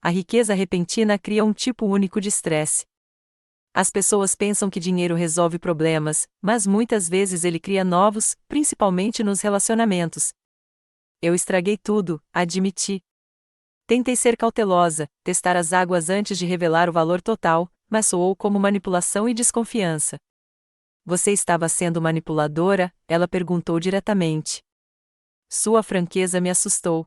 A riqueza repentina cria um tipo único de estresse. As pessoas pensam que dinheiro resolve problemas, mas muitas vezes ele cria novos, principalmente nos relacionamentos. Eu estraguei tudo, admiti. Tentei ser cautelosa, testar as águas antes de revelar o valor total, mas soou como manipulação e desconfiança. Você estava sendo manipuladora? Ela perguntou diretamente. Sua franqueza me assustou.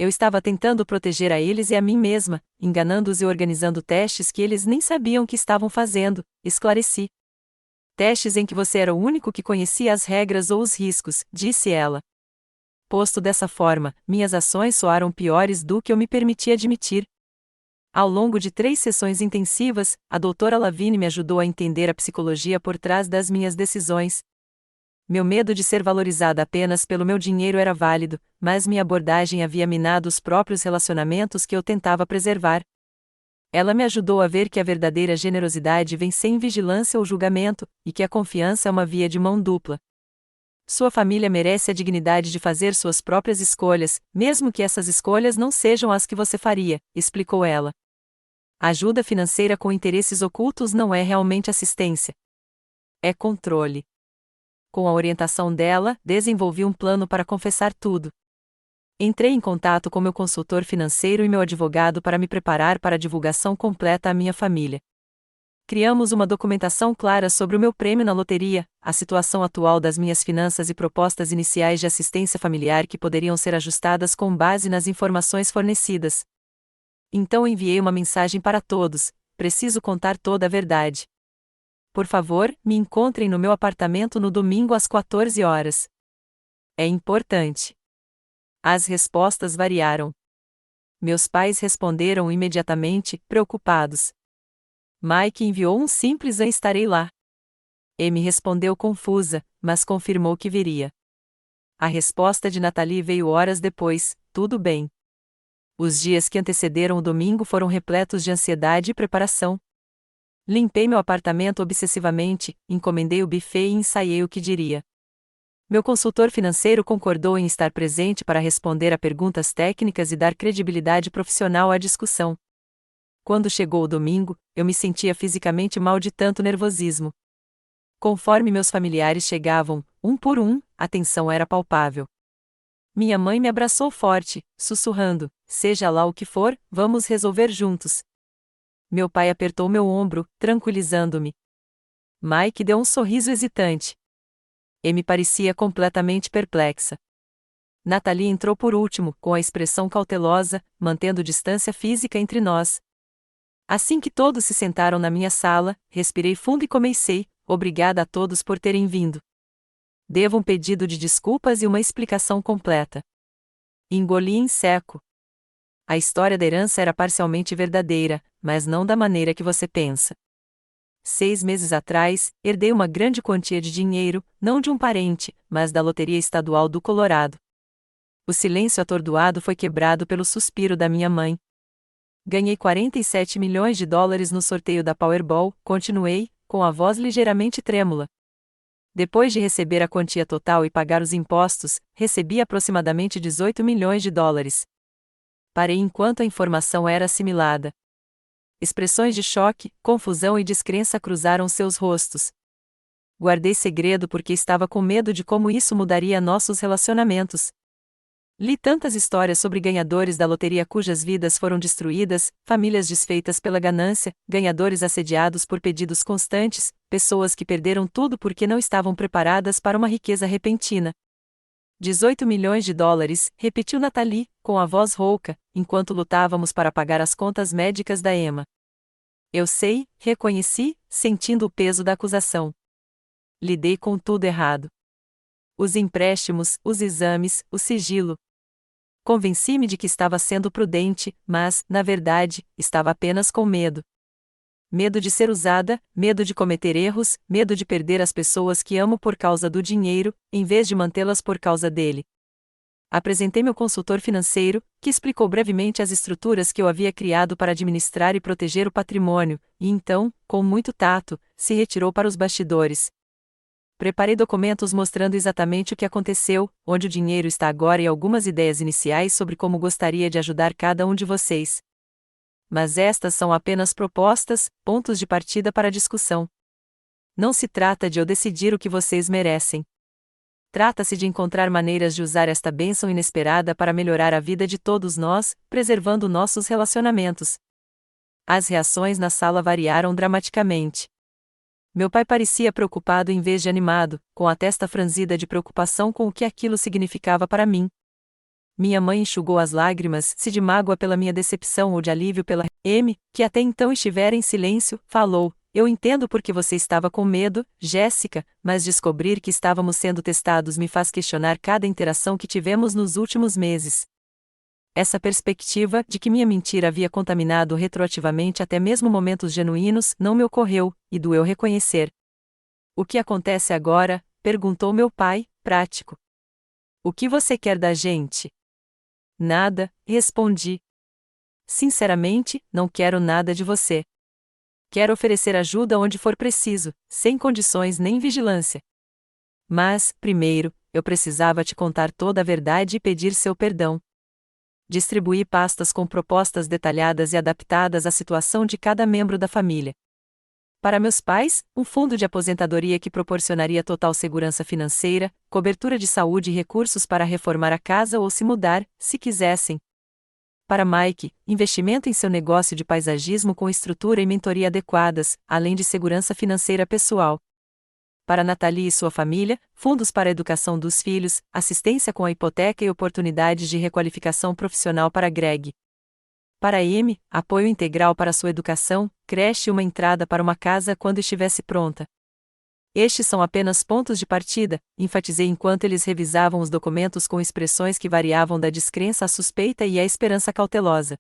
Eu estava tentando proteger a eles e a mim mesma, enganando-os e organizando testes que eles nem sabiam que estavam fazendo, esclareci. Testes em que você era o único que conhecia as regras ou os riscos, disse ela. Posto dessa forma, minhas ações soaram piores do que eu me permiti admitir. Ao longo de 3 sessões intensivas, a doutora Lavigne me ajudou a entender a psicologia por trás das minhas decisões. Meu medo de ser valorizada apenas pelo meu dinheiro era válido, mas minha abordagem havia minado os próprios relacionamentos que eu tentava preservar. Ela me ajudou a ver que a verdadeira generosidade vem sem vigilância ou julgamento, e que a confiança é uma via de mão dupla. Sua família merece a dignidade de fazer suas próprias escolhas, mesmo que essas escolhas não sejam as que você faria, explicou ela. Ajuda financeira com interesses ocultos não é realmente assistência. É controle. Com a orientação dela, desenvolvi um plano para confessar tudo. Entrei em contato com meu consultor financeiro e meu advogado para me preparar para a divulgação completa à minha família. Criamos uma documentação clara sobre o meu prêmio na loteria, a situação atual das minhas finanças e propostas iniciais de assistência familiar que poderiam ser ajustadas com base nas informações fornecidas. Então enviei uma mensagem para todos: preciso contar toda a verdade. Por favor, me encontrem no meu apartamento no domingo às 14 horas. É importante. As respostas variaram. Meus pais responderam imediatamente, preocupados. Mike enviou um simples estarei lá. Amy respondeu confusa, mas confirmou que viria. A resposta de Natalie veio horas depois: tudo bem. Os dias que antecederam o domingo foram repletos de ansiedade e preparação. Limpei meu apartamento obsessivamente, encomendei o buffet e ensaiei o que diria. Meu consultor financeiro concordou em estar presente para responder a perguntas técnicas e dar credibilidade profissional à discussão. Quando chegou o domingo, eu me sentia fisicamente mal de tanto nervosismo. Conforme meus familiares chegavam, um por um, a tensão era palpável. Minha mãe me abraçou forte, sussurrando: "Seja lá o que for, vamos resolver juntos." Meu pai apertou meu ombro, tranquilizando-me. Mike deu um sorriso hesitante. Me parecia completamente perplexa. Natalie entrou por último, com a expressão cautelosa, mantendo distância física entre nós. Assim que todos se sentaram na minha sala, respirei fundo e comecei: "Obrigada a todos por terem vindo. Devo um pedido de desculpas e uma explicação completa." Engoli em seco. A história da herança era parcialmente verdadeira, mas não da maneira que você pensa. 6 meses atrás, herdei uma grande quantia de dinheiro, não de um parente, mas da Loteria Estadual do Colorado. O silêncio atordoado foi quebrado pelo suspiro da minha mãe. "Ganhei 47 milhões de dólares no sorteio da Powerball", continuei, com a voz ligeiramente trêmula. Depois de receber a quantia total e pagar os impostos, recebi aproximadamente 18 milhões de dólares. Parei enquanto a informação era assimilada. Expressões de choque, confusão e descrença cruzaram seus rostos. Guardei segredo porque estava com medo de como isso mudaria nossos relacionamentos. Li tantas histórias sobre ganhadores da loteria cujas vidas foram destruídas, famílias desfeitas pela ganância, ganhadores assediados por pedidos constantes, pessoas que perderam tudo porque não estavam preparadas para uma riqueza repentina. 18 milhões de dólares, repetiu Natalie, com a voz rouca, enquanto lutávamos para pagar as contas médicas da Emma. Eu sei, reconheci, sentindo o peso da acusação. Lidei com tudo errado. Os empréstimos, os exames, o sigilo. Convenci-me de que estava sendo prudente, mas, na verdade, estava apenas com medo. Medo de ser usada, medo de cometer erros, medo de perder as pessoas que amo por causa do dinheiro, em vez de mantê-las por causa dele. Apresentei meu consultor financeiro, que explicou brevemente as estruturas que eu havia criado para administrar e proteger o patrimônio, e então, com muito tato, se retirou para os bastidores. Preparei documentos mostrando exatamente o que aconteceu, onde o dinheiro está agora e algumas ideias iniciais sobre como gostaria de ajudar cada um de vocês. Mas estas são apenas propostas, pontos de partida para a discussão. Não se trata de eu decidir o que vocês merecem. Trata-se de encontrar maneiras de usar esta bênção inesperada para melhorar a vida de todos nós, preservando nossos relacionamentos. As reações na sala variaram dramaticamente. Meu pai parecia preocupado em vez de animado, com a testa franzida de preocupação com o que aquilo significava para mim. Minha mãe enxugou as lágrimas, se de mágoa pela minha decepção ou de alívio pela que até então estivera em silêncio, falou: "Eu entendo porque você estava com medo, Jéssica, mas descobrir que estávamos sendo testados me faz questionar cada interação que tivemos nos últimos meses." Essa perspectiva de que minha mentira havia contaminado retroativamente até mesmo momentos genuínos não me ocorreu, e doeu reconhecer. "O que acontece agora?", perguntou meu pai, prático. "O que você quer da gente?" "Nada", respondi. "Sinceramente, não quero nada de você. Quero oferecer ajuda onde for preciso, sem condições nem vigilância. Mas, primeiro, eu precisava te contar toda a verdade e pedir seu perdão." Distribuí pastas com propostas detalhadas e adaptadas à situação de cada membro da família. Para meus pais, um fundo de aposentadoria que proporcionaria total segurança financeira, cobertura de saúde e recursos para reformar a casa ou se mudar, se quisessem. Para Mike, investimento em seu negócio de paisagismo com estrutura e mentoria adequadas, além de segurança financeira pessoal. Para Natalie e sua família, fundos para a educação dos filhos, assistência com a hipoteca e oportunidades de requalificação profissional para Greg. Para Amy, apoio integral para sua educação, creche e uma entrada para uma casa quando estivesse pronta. Estes são apenas pontos de partida, enfatizei enquanto eles revisavam os documentos com expressões que variavam da descrença à suspeita e à esperança cautelosa.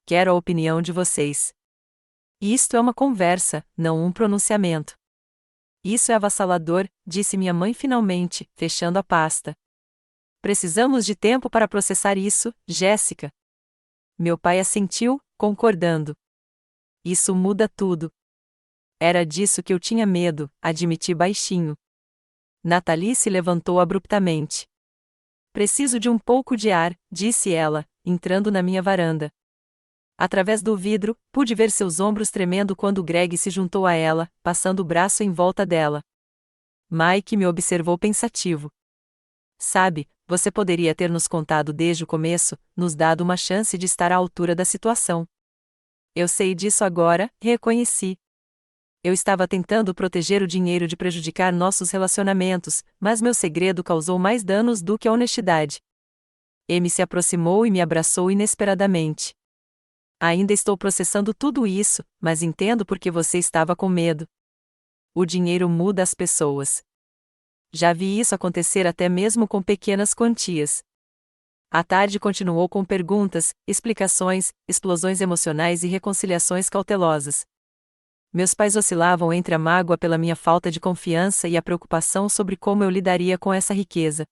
Quero a opinião de vocês. Isto é uma conversa, não um pronunciamento. Isso é avassalador, disse minha mãe finalmente, fechando a pasta. Precisamos de tempo para processar isso, Jéssica. Meu pai assentiu, concordando. Isso muda tudo. Era disso que eu tinha medo, admiti baixinho. Nathalie se levantou abruptamente. Preciso de um pouco de ar, disse ela, entrando na minha varanda. Através do vidro, pude ver seus ombros tremendo quando Greg se juntou a ela, passando o braço em volta dela. Mike me observou pensativo. Sabe, você poderia ter nos contado desde o começo, nos dado uma chance de estar à altura da situação. Eu sei disso agora, reconheci. Eu estava tentando proteger o dinheiro de prejudicar nossos relacionamentos, mas meu segredo causou mais danos do que a honestidade. Amy se aproximou e me abraçou inesperadamente. Ainda estou processando tudo isso, mas entendo por que você estava com medo. O dinheiro muda as pessoas. Já vi isso acontecer até mesmo com pequenas quantias. A tarde continuou com perguntas, explicações, explosões emocionais e reconciliações cautelosas. Meus pais oscilavam entre a mágoa pela minha falta de confiança e a preocupação sobre como eu lidaria com essa riqueza.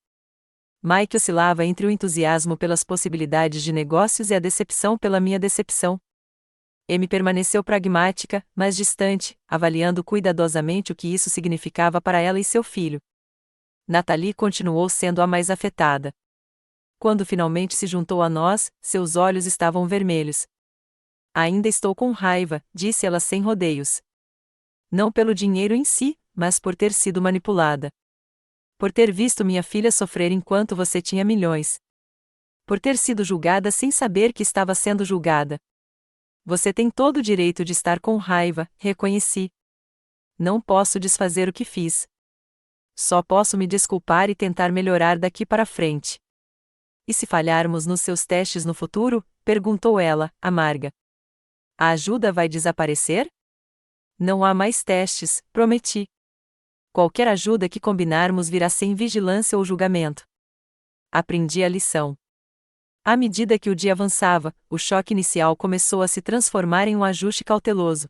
Mike oscilava entre o entusiasmo pelas possibilidades de negócios e a decepção pela minha decepção. Amy permaneceu pragmática, mas distante, avaliando cuidadosamente o que isso significava para ela e seu filho. Nathalie continuou sendo a mais afetada. Quando finalmente se juntou a nós, seus olhos estavam vermelhos. Ainda estou com raiva, disse ela sem rodeios. Não pelo dinheiro em si, mas por ter sido manipulada. Por ter visto minha filha sofrer enquanto você tinha milhões. Por ter sido julgada sem saber que estava sendo julgada. Você tem todo o direito de estar com raiva, reconheci. Não posso desfazer o que fiz. Só posso me desculpar e tentar melhorar daqui para frente. E se falharmos nos seus testes no futuro? Perguntou ela, amarga. A ajuda vai desaparecer? Não há mais testes, prometi. Qualquer ajuda que combinarmos virá sem vigilância ou julgamento. Aprendi a lição. À medida que o dia avançava, o choque inicial começou a se transformar em um ajuste cauteloso.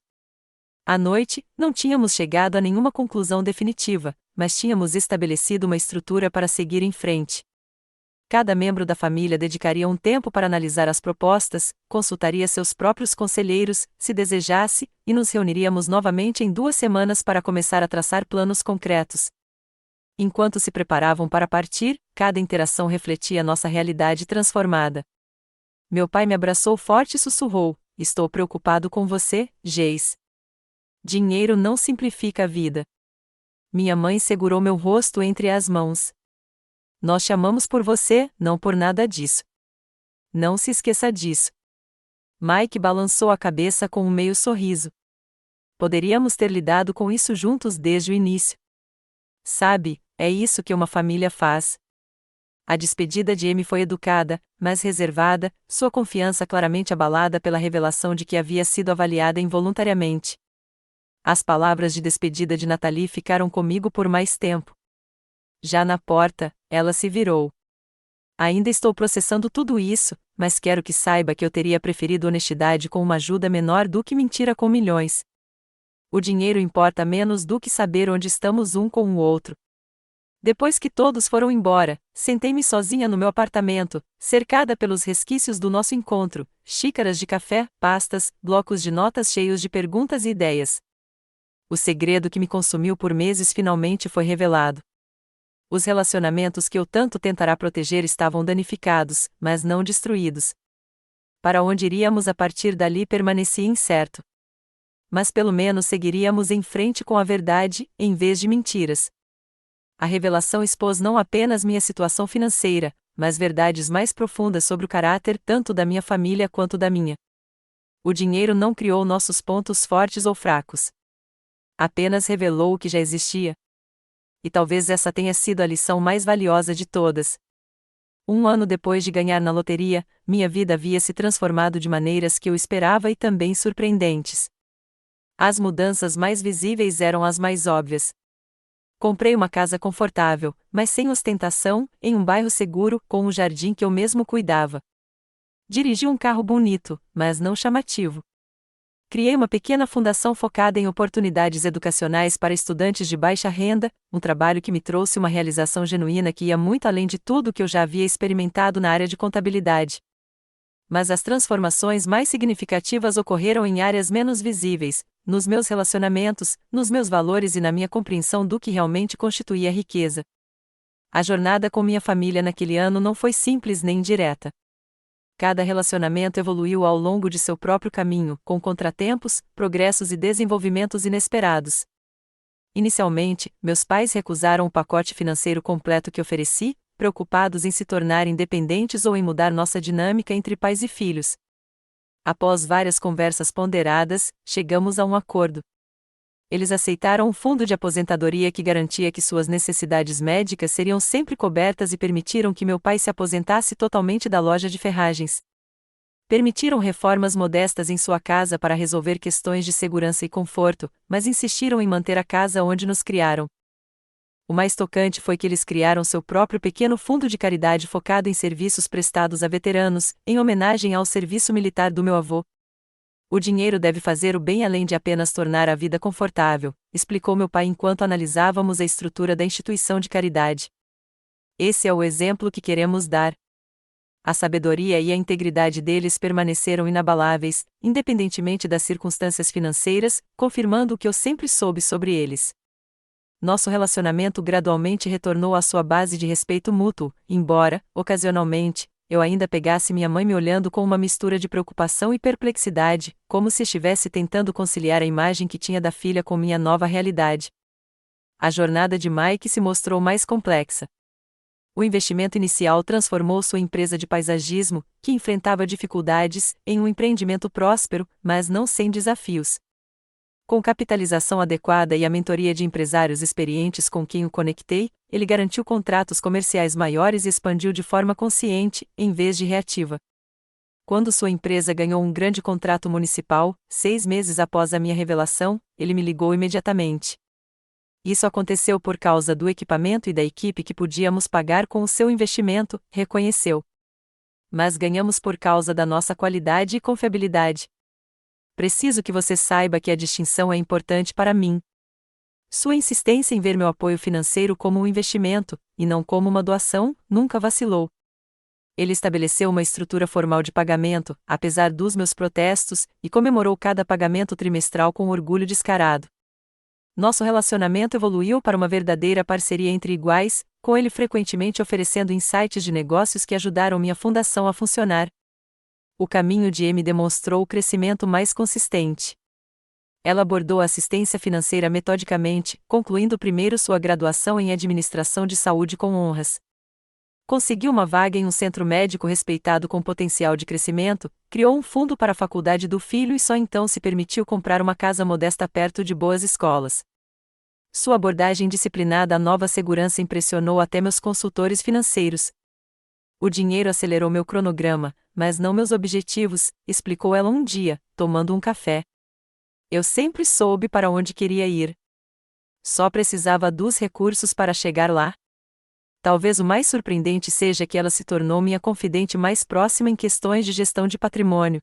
À noite, não tínhamos chegado a nenhuma conclusão definitiva, mas tínhamos estabelecido uma estrutura para seguir em frente. Cada membro da família dedicaria um tempo para analisar as propostas, consultaria seus próprios conselheiros, se desejasse, e nos reuniríamos novamente em 2 semanas para começar a traçar planos concretos. Enquanto se preparavam para partir, cada interação refletia nossa realidade transformada. Meu pai me abraçou forte e sussurrou: "Estou preocupado com você, Jace. Dinheiro não simplifica a vida." Minha mãe segurou meu rosto entre as mãos. "Nós chamamos por você, não por nada disso. Não se esqueça disso." Mike balançou a cabeça com um meio sorriso. Poderíamos ter lidado com isso juntos desde o início. Sabe, é isso que uma família faz. A despedida de Amy foi educada, mas reservada, sua confiança claramente abalada pela revelação de que havia sido avaliada involuntariamente. As palavras de despedida de Nathalie ficaram comigo por mais tempo. Já na porta, ela se virou. "Ainda estou processando tudo isso, mas quero que saiba que eu teria preferido honestidade com uma ajuda menor do que mentira com milhões. O dinheiro importa menos do que saber onde estamos um com o outro." Depois que todos foram embora, sentei-me sozinha no meu apartamento, cercada pelos resquícios do nosso encontro, xícaras de café, pastas, blocos de notas cheios de perguntas e ideias. O segredo que me consumiu por meses finalmente foi revelado. Os relacionamentos que eu tanto tentará proteger estavam danificados, mas não destruídos. Para onde iríamos a partir dali permanecia incerto. Mas pelo menos seguiríamos em frente com a verdade, em vez de mentiras. A revelação expôs não apenas minha situação financeira, mas verdades mais profundas sobre o caráter tanto da minha família quanto da minha. O dinheiro não criou nossos pontos fortes ou fracos. Apenas revelou o que já existia. E talvez essa tenha sido a lição mais valiosa de todas. 1 ano depois de ganhar na loteria, minha vida havia se transformado de maneiras que eu esperava e também surpreendentes. As mudanças mais visíveis eram as mais óbvias. Comprei uma casa confortável, mas sem ostentação, em um bairro seguro, com um jardim que eu mesmo cuidava. Dirigi um carro bonito, mas não chamativo. Criei uma pequena fundação focada em oportunidades educacionais para estudantes de baixa renda, um trabalho que me trouxe uma realização genuína que ia muito além de tudo que eu já havia experimentado na área de contabilidade. Mas as transformações mais significativas ocorreram em áreas menos visíveis, nos meus relacionamentos, nos meus valores e na minha compreensão do que realmente constituía riqueza. A jornada com minha família naquele ano não foi simples nem direta. Cada relacionamento evoluiu ao longo de seu próprio caminho, com contratempos, progressos e desenvolvimentos inesperados. Inicialmente, meus pais recusaram o pacote financeiro completo que ofereci, preocupados em se tornar independentes ou em mudar nossa dinâmica entre pais e filhos. Após várias conversas ponderadas, chegamos a um acordo. Eles aceitaram um fundo de aposentadoria que garantia que suas necessidades médicas seriam sempre cobertas e permitiram que meu pai se aposentasse totalmente da loja de ferragens. Permitiram reformas modestas em sua casa para resolver questões de segurança e conforto, mas insistiram em manter a casa onde nos criaram. O mais tocante foi que eles criaram seu próprio pequeno fundo de caridade focado em serviços prestados a veteranos, em homenagem ao serviço militar do meu avô. O dinheiro deve fazer o bem além de apenas tornar a vida confortável, explicou meu pai enquanto analisávamos a estrutura da instituição de caridade. Esse é o exemplo que queremos dar. A sabedoria e a integridade deles permaneceram inabaláveis, independentemente das circunstâncias financeiras, confirmando o que eu sempre soube sobre eles. Nosso relacionamento gradualmente retornou à sua base de respeito mútuo, embora, ocasionalmente, eu ainda pegasse minha mãe me olhando com uma mistura de preocupação e perplexidade, como se estivesse tentando conciliar a imagem que tinha da filha com minha nova realidade. A jornada de Mike se mostrou mais complexa. O investimento inicial transformou sua empresa de paisagismo, que enfrentava dificuldades, em um empreendimento próspero, mas não sem desafios. Com capitalização adequada e a mentoria de empresários experientes com quem o conectei, ele garantiu contratos comerciais maiores e expandiu de forma consciente, em vez de reativa. Quando sua empresa ganhou um grande contrato municipal, 6 meses após a minha revelação, ele me ligou imediatamente. Isso aconteceu por causa do equipamento e da equipe que podíamos pagar com o seu investimento, reconheceu. Mas ganhamos por causa da nossa qualidade e confiabilidade. Preciso que você saiba que a distinção é importante para mim. Sua insistência em ver meu apoio financeiro como um investimento, e não como uma doação, nunca vacilou. Ele estabeleceu uma estrutura formal de pagamento, apesar dos meus protestos, e comemorou cada pagamento trimestral com orgulho descarado. Nosso relacionamento evoluiu para uma verdadeira parceria entre iguais, com ele frequentemente oferecendo insights de negócios que ajudaram minha fundação a funcionar. O caminho de M demonstrou o crescimento mais consistente. Ela abordou a assistência financeira metodicamente, concluindo primeiro sua graduação em administração de saúde com honras. Conseguiu uma vaga em um centro médico respeitado com potencial de crescimento, criou um fundo para a faculdade do filho e só então se permitiu comprar uma casa modesta perto de boas escolas. Sua abordagem disciplinada à nova segurança impressionou até meus consultores financeiros. O dinheiro acelerou meu cronograma, mas não meus objetivos, explicou ela um dia, tomando um café. Eu sempre soube para onde queria ir. Só precisava dos recursos para chegar lá. Talvez o mais surpreendente seja que ela se tornou minha confidente mais próxima em questões de gestão de patrimônio.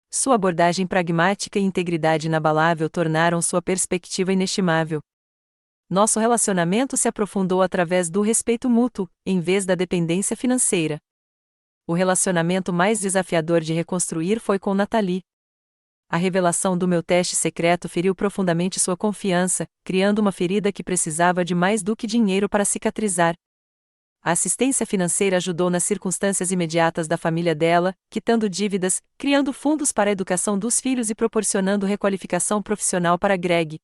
Sua abordagem pragmática e integridade inabalável tornaram sua perspectiva inestimável. Nosso relacionamento se aprofundou através do respeito mútuo, em vez da dependência financeira. O relacionamento mais desafiador de reconstruir foi com Nathalie. A revelação do meu teste secreto feriu profundamente sua confiança, criando uma ferida que precisava de mais do que dinheiro para cicatrizar. A assistência financeira ajudou nas circunstâncias imediatas da família dela, quitando dívidas, criando fundos para a educação dos filhos e proporcionando requalificação profissional para Greg.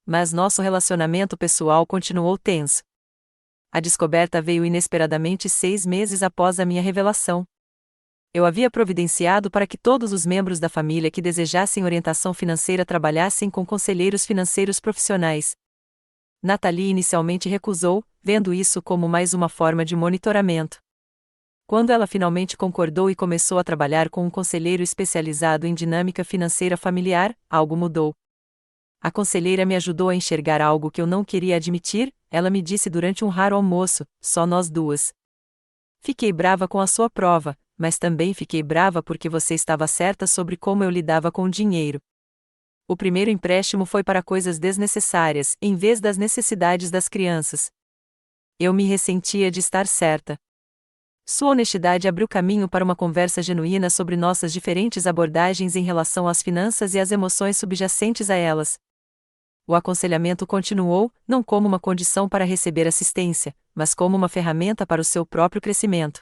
Mas nosso relacionamento pessoal continuou tenso. A descoberta veio inesperadamente 6 meses após a minha revelação. Eu havia providenciado para que todos os membros da família que desejassem orientação financeira trabalhassem com conselheiros financeiros profissionais. Nathalie inicialmente recusou, vendo isso como mais uma forma de monitoramento. Quando ela finalmente concordou e começou a trabalhar com um conselheiro especializado em dinâmica financeira familiar, algo mudou. A conselheira me ajudou a enxergar algo que eu não queria admitir, ela me disse durante um raro almoço, só nós duas. Fiquei brava com a sua prova, mas também fiquei brava porque você estava certa sobre como eu lidava com o dinheiro. O primeiro empréstimo foi para coisas desnecessárias, em vez das necessidades das crianças. Eu me ressentia de estar certa. Sua honestidade abriu caminho para uma conversa genuína sobre nossas diferentes abordagens em relação às finanças e às emoções subjacentes a elas. O aconselhamento continuou, não como uma condição para receber assistência, mas como uma ferramenta para o seu próprio crescimento.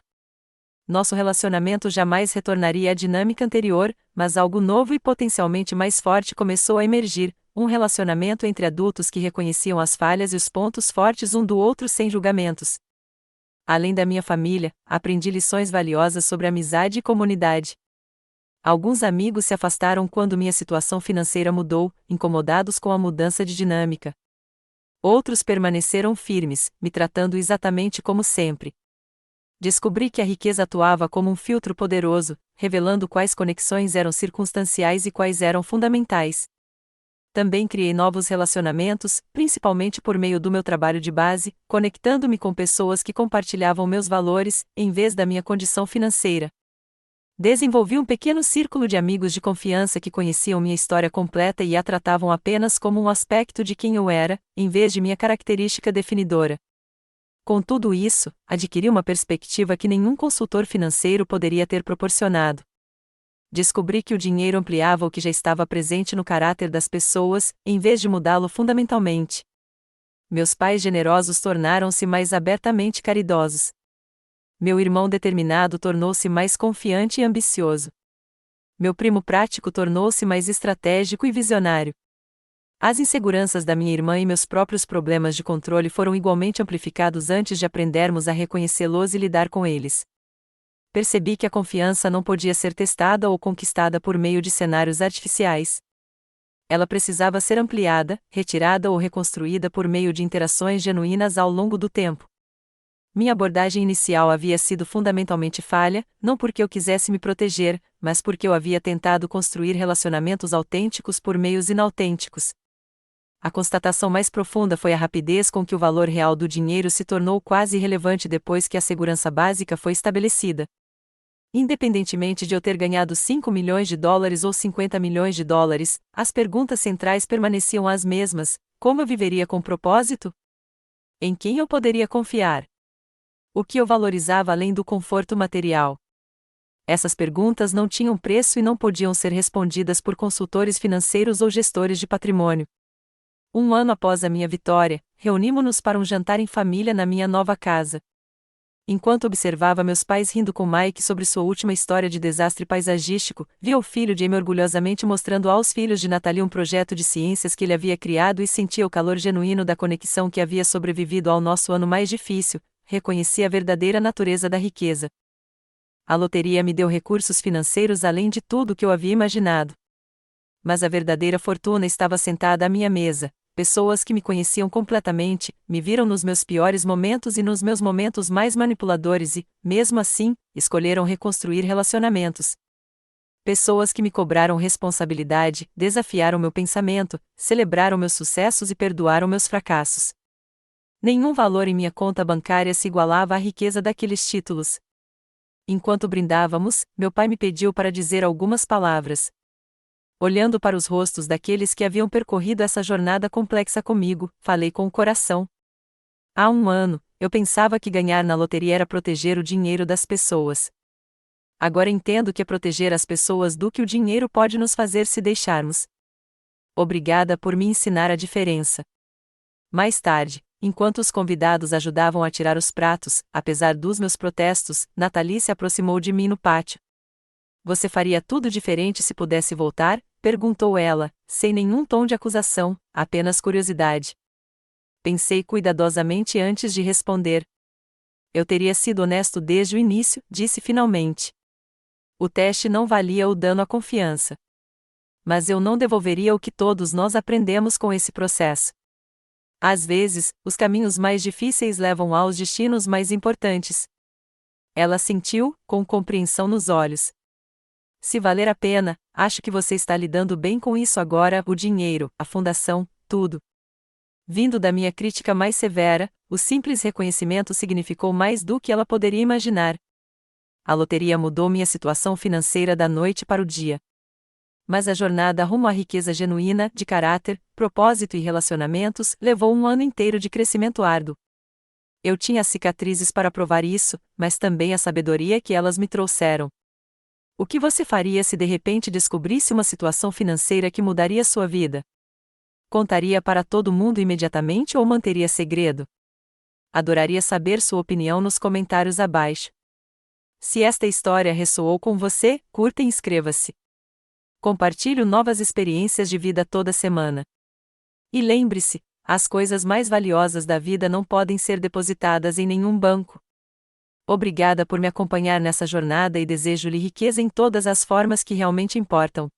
Nosso relacionamento jamais retornaria à dinâmica anterior, mas algo novo e potencialmente mais forte começou a emergir, um relacionamento entre adultos que reconheciam as falhas e os pontos fortes um do outro sem julgamentos. Além da minha família, aprendi lições valiosas sobre amizade e comunidade. Alguns amigos se afastaram quando minha situação financeira mudou, incomodados com a mudança de dinâmica. Outros permaneceram firmes, me tratando exatamente como sempre. Descobri que a riqueza atuava como um filtro poderoso, revelando quais conexões eram circunstanciais e quais eram fundamentais. Também criei novos relacionamentos, principalmente por meio do meu trabalho de base, conectando-me com pessoas que compartilhavam meus valores, em vez da minha condição financeira. Desenvolvi um pequeno círculo de amigos de confiança que conheciam minha história completa e a tratavam apenas como um aspecto de quem eu era, em vez de minha característica definidora. Com tudo isso, adquiri uma perspectiva que nenhum consultor financeiro poderia ter proporcionado. Descobri que o dinheiro ampliava o que já estava presente no caráter das pessoas, em vez de mudá-lo fundamentalmente. Meus pais generosos tornaram-se mais abertamente caridosos. Meu irmão determinado tornou-se mais confiante e ambicioso. Meu primo prático tornou-se mais estratégico e visionário. As inseguranças da minha irmã e meus próprios problemas de controle foram igualmente amplificados antes de aprendermos a reconhecê-los e lidar com eles. Percebi que a confiança não podia ser testada ou conquistada por meio de cenários artificiais. Ela precisava ser ampliada, retirada ou reconstruída por meio de interações genuínas ao longo do tempo. Minha abordagem inicial havia sido fundamentalmente falha, não porque eu quisesse me proteger, mas porque eu havia tentado construir relacionamentos autênticos por meios inautênticos. A constatação mais profunda foi a rapidez com que o valor real do dinheiro se tornou quase irrelevante depois que a segurança básica foi estabelecida. Independentemente de eu ter ganhado 5 milhões de dólares ou 50 milhões de dólares, as perguntas centrais permaneciam as mesmas: como eu viveria com propósito? Em quem eu poderia confiar? O que eu valorizava além do conforto material? Essas perguntas não tinham preço e não podiam ser respondidas por consultores financeiros ou gestores de patrimônio. Um ano após a minha vitória, reunimos-nos para um jantar em família na minha nova casa. Enquanto observava meus pais rindo com Mike sobre sua última história de desastre paisagístico, via o filho de Amy orgulhosamente mostrando aos filhos de Natalie um projeto de ciências que ele havia criado e sentia o calor genuíno da conexão que havia sobrevivido ao nosso ano mais difícil. Reconheci a verdadeira natureza da riqueza. A loteria me deu recursos financeiros além de tudo que eu havia imaginado. Mas a verdadeira fortuna estava sentada à minha mesa. Pessoas que me conheciam completamente, me viram nos meus piores momentos e nos meus momentos mais manipuladores e, mesmo assim, escolheram reconstruir relacionamentos. Pessoas que me cobraram responsabilidade, desafiaram meu pensamento, celebraram meus sucessos e perdoaram meus fracassos. Nenhum valor em minha conta bancária se igualava à riqueza daqueles títulos. Enquanto brindávamos, meu pai me pediu para dizer algumas palavras. Olhando para os rostos daqueles que haviam percorrido essa jornada complexa comigo, falei com o coração. Há um ano, eu pensava que ganhar na loteria era proteger o dinheiro das pessoas. Agora entendo que é proteger as pessoas do que o dinheiro pode nos fazer se deixarmos. Obrigada por me ensinar a diferença. Mais tarde, enquanto os convidados ajudavam a tirar os pratos, apesar dos meus protestos, Natalie se aproximou de mim no pátio. Você faria tudo diferente se pudesse voltar? Perguntou ela, sem nenhum tom de acusação, apenas curiosidade. Pensei cuidadosamente antes de responder. Eu teria sido honesto desde o início, disse finalmente. O teste não valia o dano à confiança. Mas eu não devolveria o que todos nós aprendemos com esse processo. Às vezes, os caminhos mais difíceis levam aos destinos mais importantes. Ela sentiu, com compreensão nos olhos. Se valer a pena, acho que você está lidando bem com isso agora, o dinheiro, a fundação, tudo. Vindo da minha crítica mais severa, o simples reconhecimento significou mais do que ela poderia imaginar. A loteria mudou minha situação financeira da noite para o dia. Mas a jornada rumo à riqueza genuína, de caráter, propósito e relacionamentos, levou um ano inteiro de crescimento árduo. Eu tinha as cicatrizes para provar isso, mas também a sabedoria que elas me trouxeram. O que você faria se de repente descobrisse uma situação financeira que mudaria sua vida? Contaria para todo mundo imediatamente ou manteria segredo? Adoraria saber sua opinião nos comentários abaixo. Se esta história ressoou com você, curta e inscreva-se. Compartilhe novas experiências de vida toda semana. E lembre-se, as coisas mais valiosas da vida não podem ser depositadas em nenhum banco. Obrigada por me acompanhar nessa jornada e desejo-lhe riqueza em todas as formas que realmente importam.